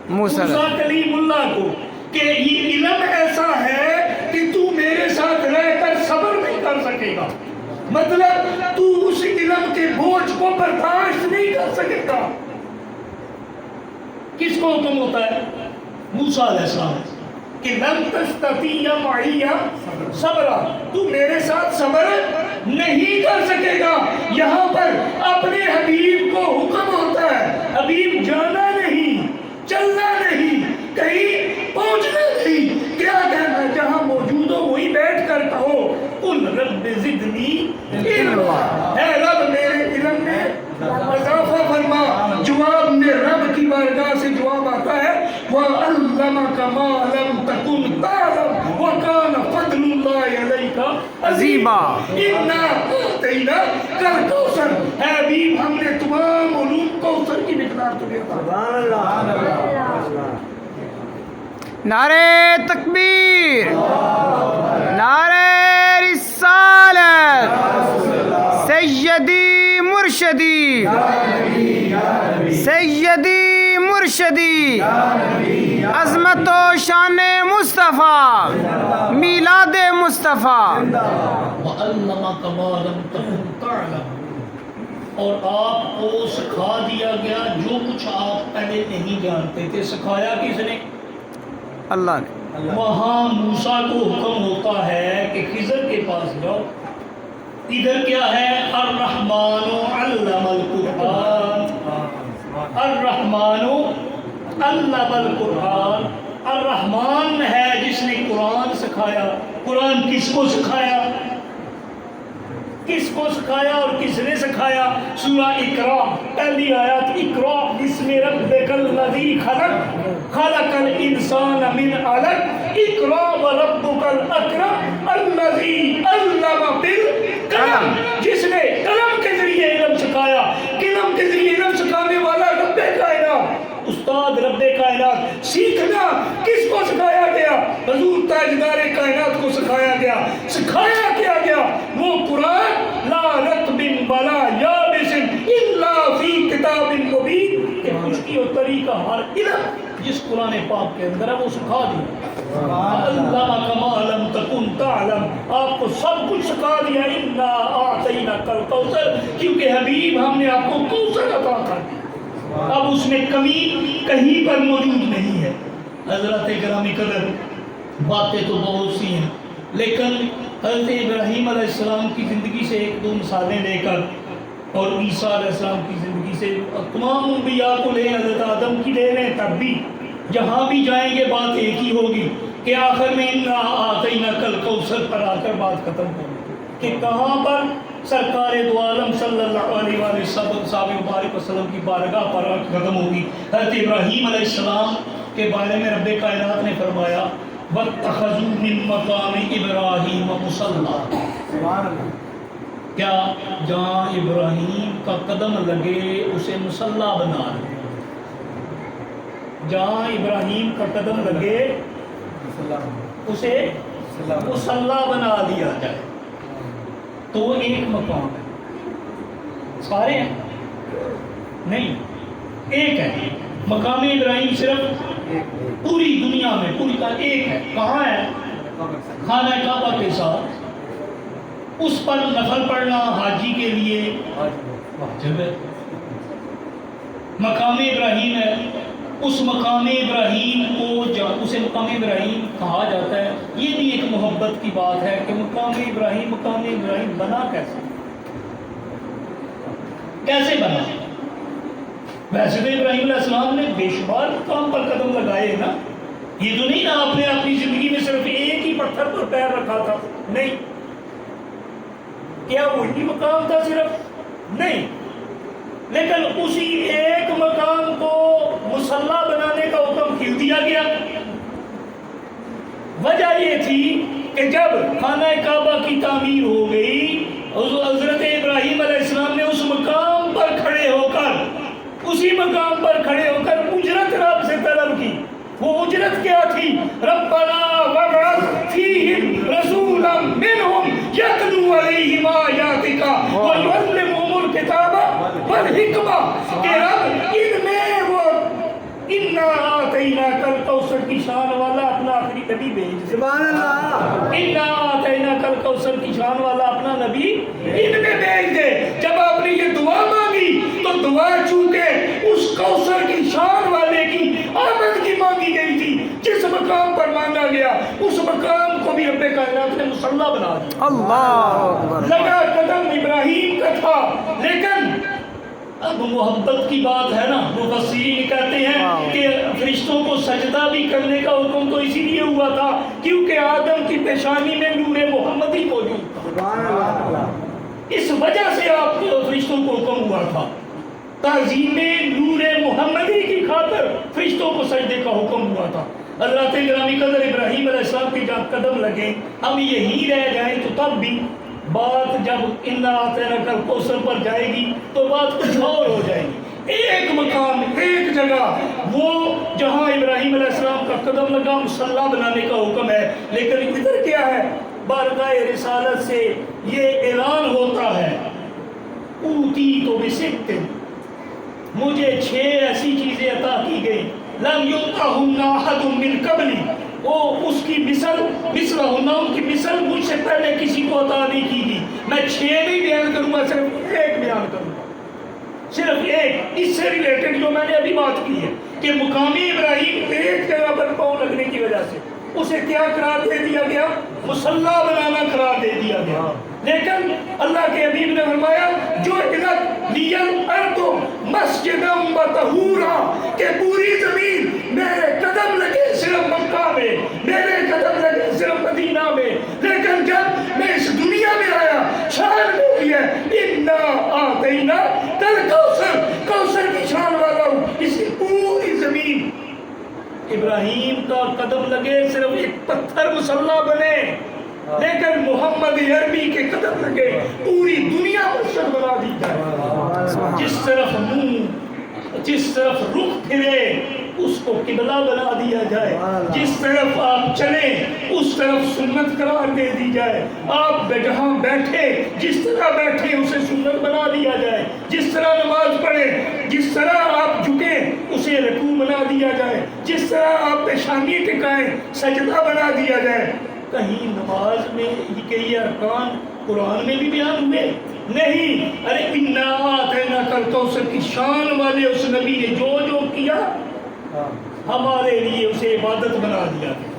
موسیٰ کلیم اللہ کو, کہ یہ علم ایسا ہے کہ تو میرے ساتھ رہ کر صبر نہیں کر سکے گا. مطلب تو اس علم کے بوجھ کو برداشت نہیں کر سکے گا. کس کو حکم ہوتا ہے؟ موسیٰ علیہ السلام کہ لن تستطیع معی صبرا, تو میرے ساتھ صبر نہیں کر سکے گا. یہاں پر اپنے حبیب کو حکم ہوتا ہے, حبیب جانا نہیں, چلنا نہیں, کہیں پہنچنا نہیں. کیا کہنا ہے؟ جہاں موجود ہو وہی بیٹھ کر کہو قل رب زدنی علما, اے رب میرے علم میں اضافہ فرما. جواب میں رب کی بارگاہ سے جواب آتا ہے وَعَلَّمَكَ مَا لَمْ تَكُنْ تَعْلَمْ وَكَانَ فَضْلُ اللَّهِ عَلَيْكَ عَظِيمًا. إِنَّا أَعْطَيْنَاكَ الْكَوْثَرَ, اے حبیب ہم نے تمام علوم کوثر کی مقدار تمہیں عطا کی. نعرہ تکبیر, نعرہ رسالت, سیدی مرشدی, سیدی مرشدی, عظمت و شان مصطفیٰ, میلاد مصطفیٰ. وَعَلَّمَكَ مَا لَمْ تَكُنْ تَعْلَمْ, اور آپ کو سکھا دیا گیا جو کچھ آپ پہلے نہیں جانتے تھے. سکھایا کس نے؟ اللہ نے. وہاں موسیٰ کو حکم ہوتا ہے کہ خضر کے پاس جاؤ. ادھر کیا ہے؟ الرحمن علم القرآن, الرحمن علم القرآن. الرحمن ہے جس نے قرآن سکھایا. قرآن کس کو سکھایا؟ کس کو سکھایا اور کس نے سکھایا؟ سورہ اقرا پہلی آیت, اقرا بسم ربک الذی خلق, خلق الانسان من علق, اقرا وربک الاکرم الذی علم بالقلم, جس نے قلم کے ذریعے علم سکھایا. قلم کے ذریعے علم سکھانے والا رب کائنات, استاد رب کائنات. سیکھنا کس کو سکھایا گیا؟ حضور تاجدار کائنات کو سکھایا گیا. سکھایا کیا گیا؟ وہ قرآن لا رتب ولا یابس الا فی کتاب مبین, کہ خشکی اور طریقہ ہر علم جس قرآن پاک کے اندر ہے وہ سکھا دیا. علمک ما لم تکن تعلم, آپ کو سب کچھ سکھا دیا. انا اعطیناک الکوثر, کیونکہ حبیب ہم نے آپ کو کوثر عطا کر دیا. اب اس میں کمی کہیں پر موجود نہیں ہے۔ حضرات گرامی قدر، باتیں تو بہت سی ہیں، لیکن حضرت ابراہیم علیہ السلام کی زندگی سے ایک دو مثالیں لے کر، اور عیسیٰ علیہ السلام کی زندگی سے، تمام انبیاء کو لیں، حضرت آدم کی لے لیں، تب بھی جہاں بھی جائیں گے بات ایک ہی ہوگی کہ آخر میں انا اعطیناک الکوثر پر آ کر بات ختم ہوگی کہ کہاں پر سرکار دو عالم صلی اللہ علیہ وآلہ مبارک وسلم کی بارگاہ پر ختم ہوگی۔ حضرت ابراہیم علیہ السلام کے بارے میں رب کائنات نے فرمایا وَاتَّخَذُوا مِن مَّقَامِ إِبْرَاهِيمَ مُصَلًّى، کیا جہاں ابراہیم کا قدم لگے اسے مصلی بنا لے، جہاں ابراہیم کا قدم لگے اسے مصلی بنا دیا جائے، تو وہ ایک مقام ہے، سارے ہیں نہیں، ایک ہے مقام ابراہیم، صرف پوری دنیا میں پوری کا ایک ہے۔ کہاں ہے؟ خانہ کعبہ کے ساتھ، اس پر نفل پڑھنا حاجی کے لیے واجب ہے، مقام ابراہیم ہے۔ اس مقام ابراہیم کو اسے مقام ابراہیم کہا جاتا ہے۔ یہ بھی ایک محبت کی بات ہے کہ مقام ابراہیم بنا کیسے بنا؟ ویسے تو ابراہیم علیہ السلام نے بے شمار مقام پر قدم لگائے نا، یہ تو نہیں نا آپ نے اپنی زندگی میں صرف ایک ہی پتھر پر پیر رکھا تھا، نہیں، کیا وہی مقام تھا صرف؟ نہیں، لیکن اسی ایک مقام کو مصلی بنانے کا حکم کیوں دیا گیا؟ وجہ یہ تھی کہ جب خانہ کعبہ کی تعمیر ہو گئی، حضرت ابراہیم علیہ السلام نے اس مقام پر کھڑے ہو کر اجرت رب سے طلب کی۔ وہ اجرت کیا تھی؟ ربنا وابعث فیہم رسولا منہم یتلو علیہم آیاتک ویعلمہم الکتاب والحکمہ، کہ رب ان میں وہ انا آتیناک الکوثر کی شان والا اپنا آخری نبی بھیج، سبحان اللہ، انا آتیناک الکوثر کی شان والا اپنا نبی ان میں بھیج دے۔ جب آپ نے یہ دعا مانگی تو دعا چونکہ اس کوثر کی شان والے کی آمد کی مانگی گئی تھی، جس مقام پر مانگا گیا اس مقام کو بھی رب کائنات نے مصلی بنا دیا۔ اللہ لگا قدم ابراہیم کا تھا، لیکن اب محبت کی بات ہے نا، مفسرین کہتے ہیں کہ فرشتوں کو سجدہ بھی کرنے کا حکم تو اسی لیے ہوا تھا کیونکہ آدم کی پیشانی میں نور محمدی موجود تھا، اس وجہ سے آپ کو فرشتوں کو حکم ہوا تھا۔ تعظیم نور محمدی کی خاطر فرشتوں کو سجدے کا حکم ہوا تھا۔ حضرات گرامی قدر، ابراہیم علیہ السلام کے جب قدم لگے، ہم یہی رہ جائیں تو تب بھی بات جب انا آتیناک الکوثر پر جائے گی تو بات کچھ اور ہو جائے گی۔ ایک مقام، ایک جگہ، وہ جہاں ابراہیم علیہ السلام کا قدم لگا مصلی بنانے کا حکم ہے، لیکن ادھر کیا ہے؟ بارگاہ رسالت سے یہ اعلان ہوتا ہے اوتیت بست، مجھے 6 ایسی چیزیں عطا کی گئی، لم یؤتہن احد من قبلی، وہ اس کی مثلہن، ان کی مثل مجھ سے پہلے کسی کو عطا نہیں کی گئی۔ میں 6 نہیں بیان کروں گا، صرف ایک بیان کروں گا، صرف ایک، اس سے ریلیٹڈ جو میں نے ابھی بات کی ہے کہ مقامی ابراہیم ایک جگہ پر پاؤں لگنے کی وجہ سے اسے کیا قرار دے دیا گیا؟ مصلی بنانا قرار دے دیا گیا۔ لیکن اللہ کے حبیب نے فرمایا جو عزت لیل ارض مسجدا وطہورا، کہ پوری زمین میرے قدم لگے صرف مکہ میں، میرے قدم لگے صرف مدینہ میں، لیکن جب میں اس دنیا میں آیا شان میری ہے انا آتیناک الکوثر، کوثر کی شان والا ہوں، اس کی پوری زمین ابراہیم کا قدم لگے صرف ایک پتھر مصلی بنے، لیکن محمد عربی کے قدم لگے پوری دنیا مسجد بنا دی جائے، جس طرف منہ، جس طرف رخ پھرے اس کو قبلہ بنا دیا جائے، جس طرف آپ چلیں اس طرف سنت قرار دے دی جائے، آپ جہاں بیٹھے جس طرح بیٹھے اسے سنت بنا دیا جائے، جس طرح نماز پڑھیں جس طرح آپ جھکیں اسے رکوع بنا دیا جائے، جس طرح آپ پیشانی ٹکائیں سجدہ بنا دیا جائے۔ کہیں نماز میں کہ یہ ارکان قرآن میں بھی بیان ہوئے نہیں؟ ارے انا اعطیناک الکوثر کی شان والے اس نبی نے جو جو کیا ہمارے لیے اسے عبادت بنا دیا گیا،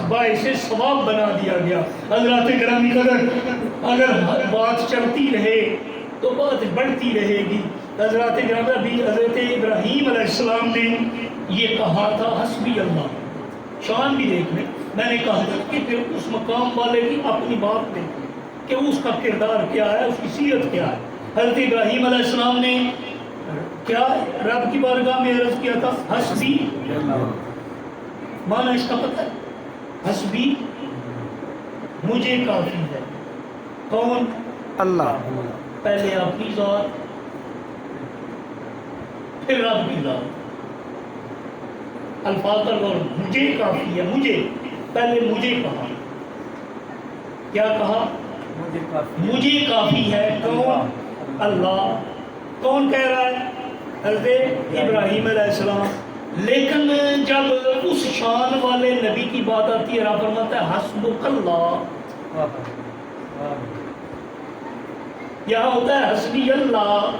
باعث ثواب بنا دیا گیا۔ حضرات گرامی قدر، اگر بات چلتی رہے تو بات بڑھتی رہے گی۔ حضرات گرامی، ابھی حضرت ابراہیم علیہ السلام نے یہ کہا تھا حسبی اللہ، شان بھی دیکھ لیں۔ میں نے کہا تھا کہ پھر اس مقام والے کی اپنی بات دیکھیں کہ اس کا کردار کیا ہے، اس کی سیرت کیا ہے۔ حضرت ابراہیم علیہ السلام نے کیا رب کی بارگاہ میں عرض کیا تھا؟ حسبی، معنی اس کا پتہ ہے؟ حسبی مجھے کافی ہے۔ کون؟ اللہ۔ پہلے آپ کی ذات، پھر رب کی ذات، الفاظ کا غور، مجھے کافی ہے، مجھے، پہلے مجھے کہا، کیا کہا؟ مجھے کافی ہے۔ کون؟ اللہ۔ کون کہہ رہا ہے؟ حضرت ابراہیم علیہ السلام۔ لیکن جب اس شان والے نبی کی بات آتی ہے، رب فرماتا ہے حسبک اللہ، یہاں ہوتا ہے حسبی اللہ،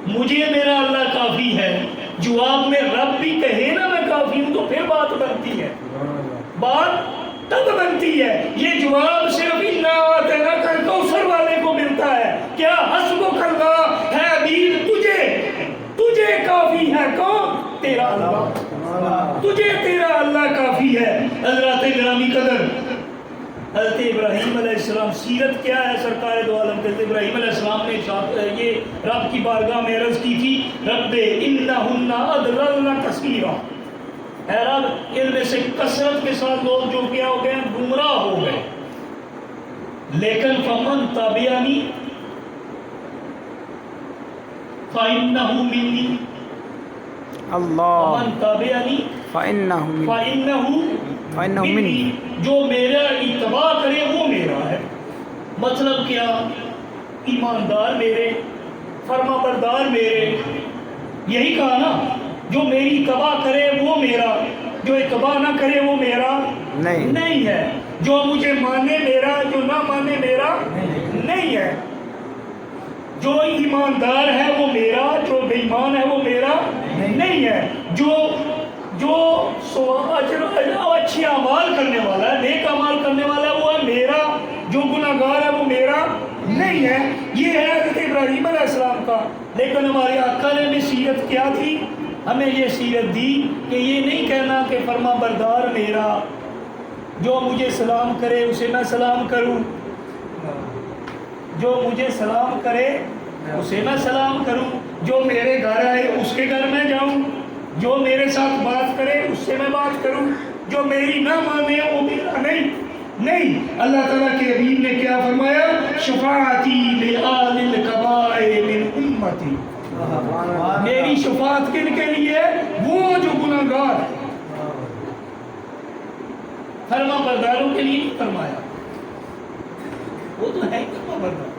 مجھے میرا اللہ کافی ہے۔ جواب میں رب بھی کہے نا میں کافی ہوں تو پھر بات بنتی ہے، بات تب بنتی ہے۔ یہ جواب صرف انا اعطیناک الکوثر والے کو ملتا ہے۔ کیا حسبک اللہ ہے عبید، تجھے کافی ہے۔ کون؟ تیرا اللہ، تجھے تیرا اللہ کافی ہے۔ حضرات گرامی قدر، حضرت ابراہیم علیہ السلام، سیرت کیا ہے سرکار دو عالم؟ حضرت ابراہیم علیہ السلام نے یہ رب کی بارگاہ میں عرض کی تھی، رب انہن اضللن کثیرا، اے رب ان میں سے کثرت کے ساتھ لوگ جو کیا ہو گئے ہیں، گمراہ ہو گئے، لیکن فمن تابعنی فإنہ منی، اللہ، فمن تابعنی فإنہ منی، جو میرا اتباع کرے وہ میرا ہے۔ مطلب کیا؟ ایماندار میرے، فرما بردار میرے، یہی کہا نا، جو میری اتباع کرے وہ میرا، جو اتباع نہ کرے وہ میرا نہیں ہے، جو مجھے مانے میرا، جو نہ مانے میرا نہیں ہے، جو ایماندار ہے وہ میرا، جو بے ایمان ہے وہ میرا نہیں ہے، جو اچھے اعمال کرنے والا ہے، نیک اعمال کرنے والا ہے وہ ہے میرا، جو گناہگار ہے وہ میرا نہیں ہے۔ یہ ہے حضرت ابراہیم علیہ السلام کا۔ لیکن ہمارے آقا نے بھی سیرت کیا تھی؟ ہمیں یہ سیرت دی کہ یہ نہیں کہنا کہ فرما بردار میرا، جو مجھے سلام کرے اسے میں سلام کروں، جو مجھے سلام کرے اسے میں سلام کروں، جو میرے گھر آئے اس کے گھر میں جاؤں، جو میرے ساتھ بات کرے اس سے میں بات کروں، جو میری نہ مانے وہ میرا نہیں۔ اللہ تعالیٰ کے حبیب نے کیا فرمایا؟ شفاعتی لآل الکبائر من امتی، میری شفاعت کن کے لیے؟ وہ جو گناہگار، فرما برداروں کے لیے نہیں فرمایا، وہ تو ہے فرما بردار،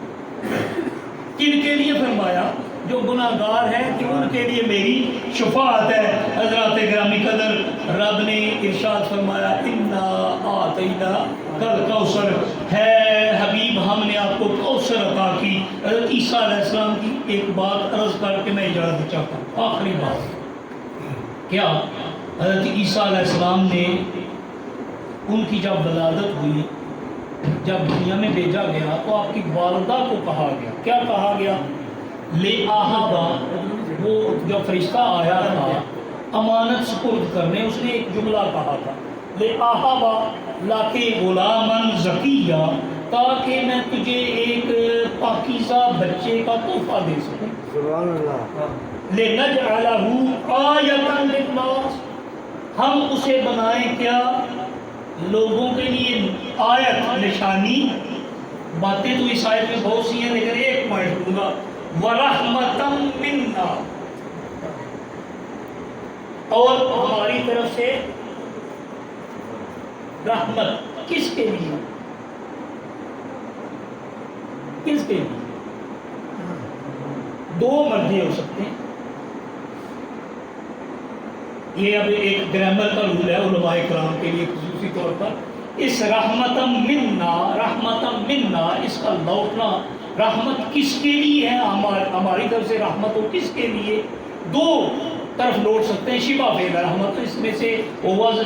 کن کے لیے فرمایا؟ جو گناہگار ہیں کہ ان کے لیے میری شفاعت ہے۔ حضرات گرامی قدر، رب نے ارشاد فرمایا انا اعطیناک الکوثر، ہے حبیب ہم نے آپ کو کوثر عطا کی۔ حضرت عیسیٰ علیہ السلام کی ایک بات عرض کر کے میں اجازت چاہتا ہوں، آخری بات کیا؟ حضرت عیسیٰ علیہ السلام نے، ان کی جب ولادت ہوئی، جب دنیا میں بھیجا گیا تو آپ کی والدہ کو کہا گیا، کیا کہا گیا؟ لے آہبا، وہ جو فرشتہ آیا تھا امانت سپرد کرنے، اس نے ایک جملہ کہا تھا، لے آہبا لاکے غلامن زکیہ، تاکہ میں تجھے ایک پاکیزہ بچے کا تحفہ دے سکوں، سبحان اللہ، لنجعلہ آیۃ للناس، ہم اسے بنائیں کیا؟ لوگوں کے لیے آیت، نشانی۔ باتیں تو اس آیت میں بہت سی ہیں لیکن ایک پوائنٹ دوں گا، وَرَحْمَةً مِنَّا، اور ہماری طرف سے رحمت، کس کے لیے؟ کس کے لیے؟ دو مرجے ہو سکتے ہیں، یہ اب ایک گرامر کا رول ہے علماء کرام کے لیے خصوصی طور پر، اس رحمتم منا اس کا لوٹنا رحمت کس کے لیے ہے؟ ہماری طرف سے رحمت ہو کس کے لیے؟ دو طرف لوٹ سکتے ہیں، شبہ فعل رحمت، اس میں سے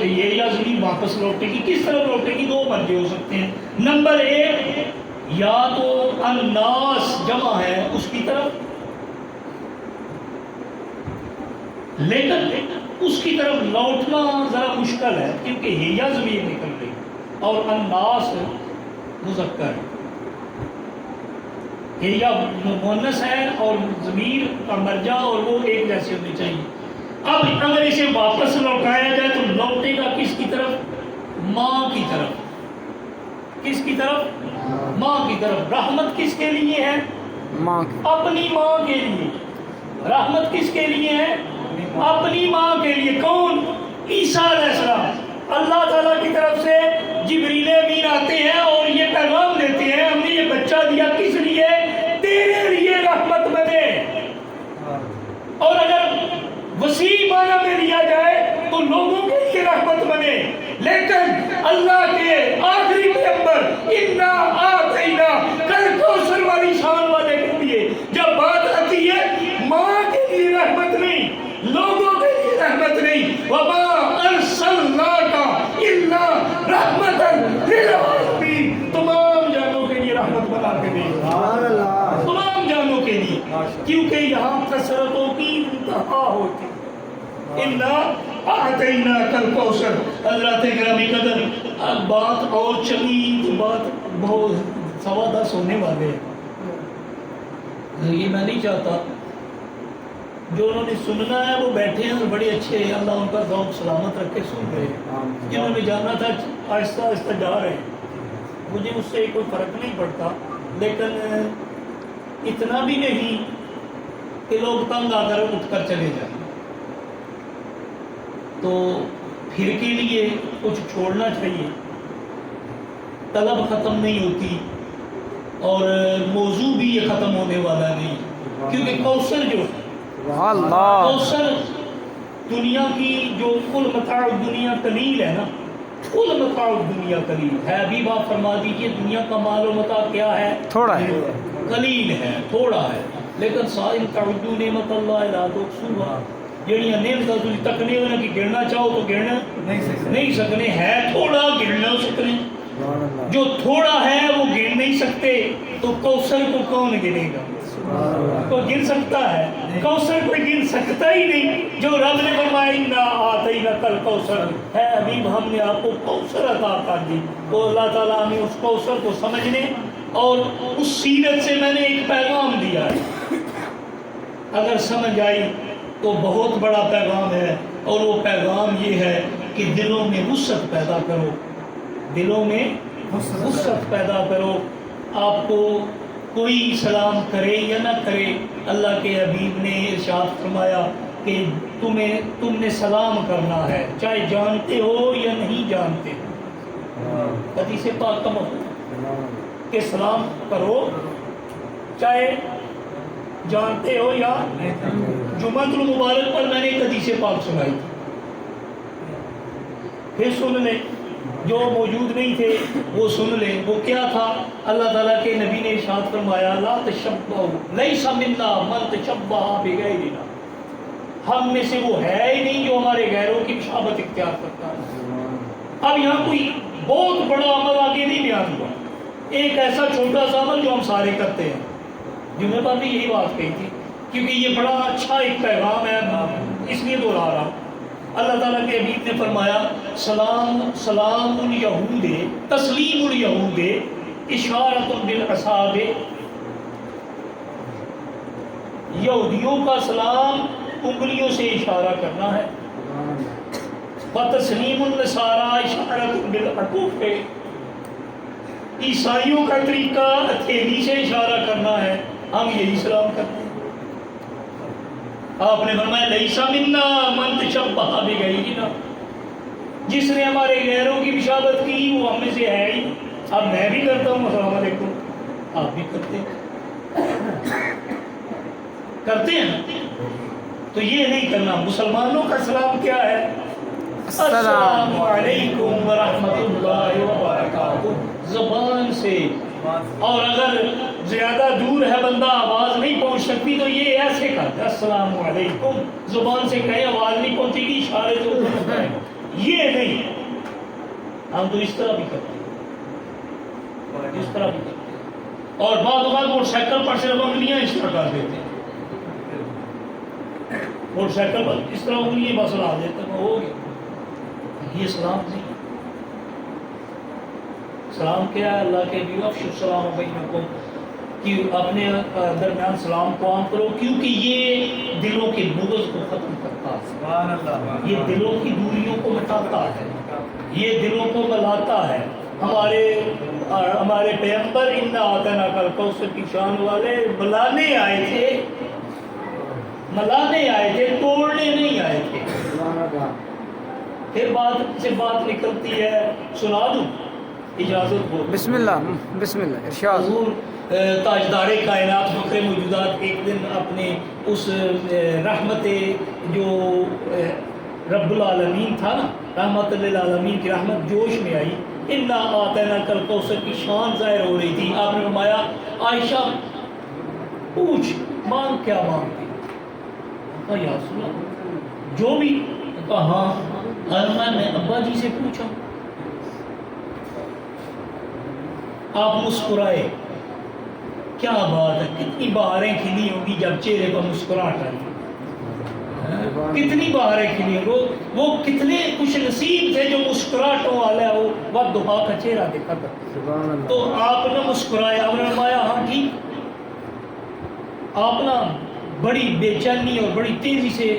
یہ یا زمین واپس لوٹے گی، کس طرف لوٹے گی؟ دو مرجے ہو سکتے ہیں۔ نمبر ایک، یا تو الناس جمع ہے اس کی طرف، لیکن اس کی طرف لوٹنا ذرا مشکل ہے کیونکہ یہ یا زمین نکل گئی اور الناس مذکر ہے، یہ یا مؤنث ہے اور ضمیر کا مرجع اور وہ ایک جیسے ہونے چاہیے۔ اب اگر اسے واپس لوٹایا جائے تو لوٹے گا کس کی طرف؟ ماں کی طرف۔ کس کی طرف؟ ماں کی طرف۔ رحمت کس کے لیے ہے؟ ماں اپنی ماں کے لیے۔ رحمت کس کے لیے ہے؟ اپنی ماں کے لیے۔ کون؟ عیسیٰ علیہ السلام۔ اللہ تعالیٰ کی طرف سے جبریل امین آتے ہیں اور یہ پیغام دیتے ہیں ہم نے یہ بچہ دیا کس لیے؟ تیرے لیے رحمت بنے۔ اور اگر وسیع معنی میں لیا جائے تو لوگوں کے لیے رحمت بنے، لیکن اللہ کے آخری پیغمبر انا آتینا کل کوثر والی شان والے کے لیے جب بات آتی ہے ماں کے لیے رحمت نہیں، لوگوں کے لیے رحمت نہیں، وما ارسلناک الا رحمتا للعالمین، تمام جانوں کے لیے رحمت بنا کے دے، تمام جانوں کے لیے، کیونکہ یہاں کثرتوں کی انتہا ہوتی۔ انا اعطیناک الکوثر۔ حضرات گرامی قدر، اب بات اور چلی تو بات بہت 10:15 ہونے والے ہیں، یہ میں نہیں چاہتا، جو انہوں نے سننا ہے وہ بیٹھے ہیں اور بڑے اچھے ہیں، اللہ ان کا ذوق سلامت رکھ کے سن رہے ہیں، جنہوں نے جانا تھا آہستہ آہستہ جا رہے ہیں، مجھے اس سے کوئی فرق نہیں پڑتا، لیکن اتنا بھی نہیں کہ لوگ تنگ آ کر اٹھ کر چلے جائیں، تو پھر کے لیے کچھ چھوڑنا چاہیے، طلب ختم نہیں ہوتی اور موضوع بھی یہ ختم ہونے والا نہیں، کیونکہ کوثر جو اللہ کوثر دنیا کی جو کل متاع دنیا قلیل ہے نا، کل متاع دنیا قلیل ہے، بھی بات فرما دیجئے دنیا کا مال و متاع کیا ہے؟ تھوڑا ہے، قلیل ہے، تھوڑا ہے، لیکن سائن تعدو نعمت اللہ لا تحصوها، جڑیاں نعمتاں تسی تکنے انہاں کی گننا چاہو تو گن نہیں سکنے، ہے تھوڑا گن نہ سکنے، جو تھوڑا ہے وہ گن نہیں سکتے، تو کوثر کو کون گنے گا؟ کوئی گن سکتا ہے؟ کوثر کوئی گن سکتا ہی نہیں، جو رب نے فرمایا انا آتیناک الکوثر، ہے حبیب ہم نے آپ کو کوثر عطا کر دی، تو اللہ تعالیٰ ہمیں اس کوثر کو سمجھنے اور اس سیرت سے میں نے ایک پیغام دیا ہے، اگر سمجھ آئی تو بہت بڑا پیغام ہے، اور وہ پیغام یہ ہے کہ دلوں میں وسعت پیدا کرو، دلوں میں وسعت پیدا کرو، آپ کو کوئی سلام کرے یا نہ کرے، اللہ کے حبیب نے ارشاد فرمایا کہ تم نے سلام کرنا ہے چاہے جانتے ہو یا نہیں جانتے ہو، حدیث پاک کا مفہوم کہ سلام کرو چاہے جانتے ہو یا جمعۃ المبارک پر میں نے ایک حدیث پاک سنائی تھی، پھر سن لیں، جو موجود نہیں تھے وہ سن لیں، وہ کیا تھا؟ اللہ تعالیٰ کے نبی نے ارشاد فرمایا لا تشبہوا لیس منا من تشبہ بغیرنا، ہم میں سے وہ ہے ہی نہیں جو ہمارے غیروں کی مشابہت اختیار کرتا ہے۔ اب یہاں کوئی بہت بڑا عمل آگے نہیں بیان ہوا، ایک ایسا چھوٹا سا عمل جو ہم سارے کرتے ہیں، جمعہ پر بھی یہی بات کہی تھی، کیونکہ یہ بڑا اچھا ایک پیغام ہے، اس لیے دوہرا رہا ہوں۔ اللہ تعالیٰ کے حبیب نے فرمایا سلام الیہود تسلیم الیہود اشارۃ بالاصابع، یہودیوں کا سلام انگلیوں سے اشارہ کرنا ہے، وتسلیم النصارى اشارۃ بالعطوف، عیسائیوں کا طریقہ ہتھیلی سے اشارہ کرنا ہے، ہم یہی سلام کرتے ہیں۔ آپ نے فرمایا لیس منا من تشبہ بغیرنا، جس نے ہمارے غیروں کی مشابہت کی وہ ہم میں سے ہے ہی۔ اب میں بھی کرتا ہوں السلام علیکم، آپ بھی کرتے ہیں نا، تو یہ نہیں کرنا۔ مسلمانوں کا سلام کیا ہے؟ السلام علیکم ورحمۃ اللہ وبرکاتہ. زبان سے. اور اگر زیادہ دور ہے بندہ آواز نہیں پہنچ سکتی تو یہ ایسے کرتا ہے السلام علیکم. زبان سے کہیں آواز نہیں پہنچے گی اشارے سے اوپر کریں. یہ نہیں. ہم تو اس طرح بھی کرتے ہیں, اس طرح بھی کرتے ہیں. اور بعض اوقات موٹر سائیکل پر صرف انگلیاں اس طرح کر دیتے ہیں. موٹر سائیکل پر اس طرح انگلیاں بس لا دیتے ہیں, ہو گیا. یہ سلام نہیں. سلام کیا ہے؟ اللہ کے بھی افشوا السلام بینکم, کہ اپنے درمیان سلام کو عام کرو, کیونکہ یہ دلوں کے بغض کو ختم کرتا ہے. سبحان اللہ. یہ دلوں کی دوریوں کو مٹاتا ہے, یہ دلوں کو ملاتا ہے. ہمارے پیغمبر انا اعطیناک الکوثر کی شان والے ملانے آئے تھے, ملانے آئے تھے, توڑنے نہیں آئے تھے. سبحان اللہ. پھر بات سے بات نکلتی ہے, سنا دوں اجازت ہو. بسم اللہ, بسم اللہ, ارشاد. حضور تاجدار کائنات فخر موجودات ایک دن اپنے اس رحمت جو رب العالمین تھا نا, رحمت للعالمین کی رحمت جوش میں آئی. انا اعطیناک الکوثر کی شان ظاہر ہو رہی تھی. آپ نے فرمایا عائشہ پوچھ مانگ کیا مانگتی. کہا یا رسول اللہ جو بھی. کہا ہاں میں ابا جی سے پوچھا. آپ مسکرائے. کیا بات ہے, کتنی بہاریں کھلی ہوں گی جب چہرے پر مسکراہٹ آئی. کتنی بہاریں کھلی ہوں. وہ کتنے خوش نصیب تھے جو مسکراہٹوں والا ہے, وہ وقت دعا کا چہرہ دیکھا کرتے. سبحان اللہ. تو آپ نے مسکرائے. آپ نے فرمایا ہاں ٹھیک. آپ نا بڑی بے چینی اور بڑی تیزی سے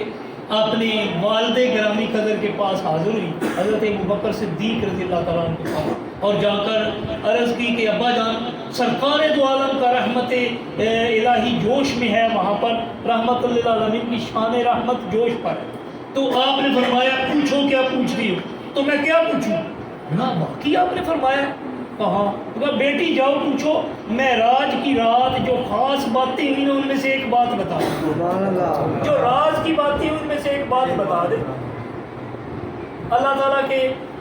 اپنے والد گرامی قدر کے پاس حاضر ہوئی, حضرت ابوبکر صدیق رضی اللہ تعالیٰ عنہ کے پاس, اور جا کر عرض کی کہ ابا جان سرکار دو عالم کا رحمت الہی جوش میں ہے, وہاں پر رحمت للعالمین کی شان رحمت جوش پر ہے. تو آپ نے فرمایا پوچھو کیا پوچھتی ہو. تو میں کیا پوچھوں. نا باقی آپ نے فرمایا. کہا بیٹی جاؤ پوچھو. معراج کی رات جو خاص باتیں ہوئی ان میں سے ایک بات بتا دے. سبحان اللہ. جو راز کی باتیں ان میں سے ایک بات بتا دے. اللہ تعالیٰ کے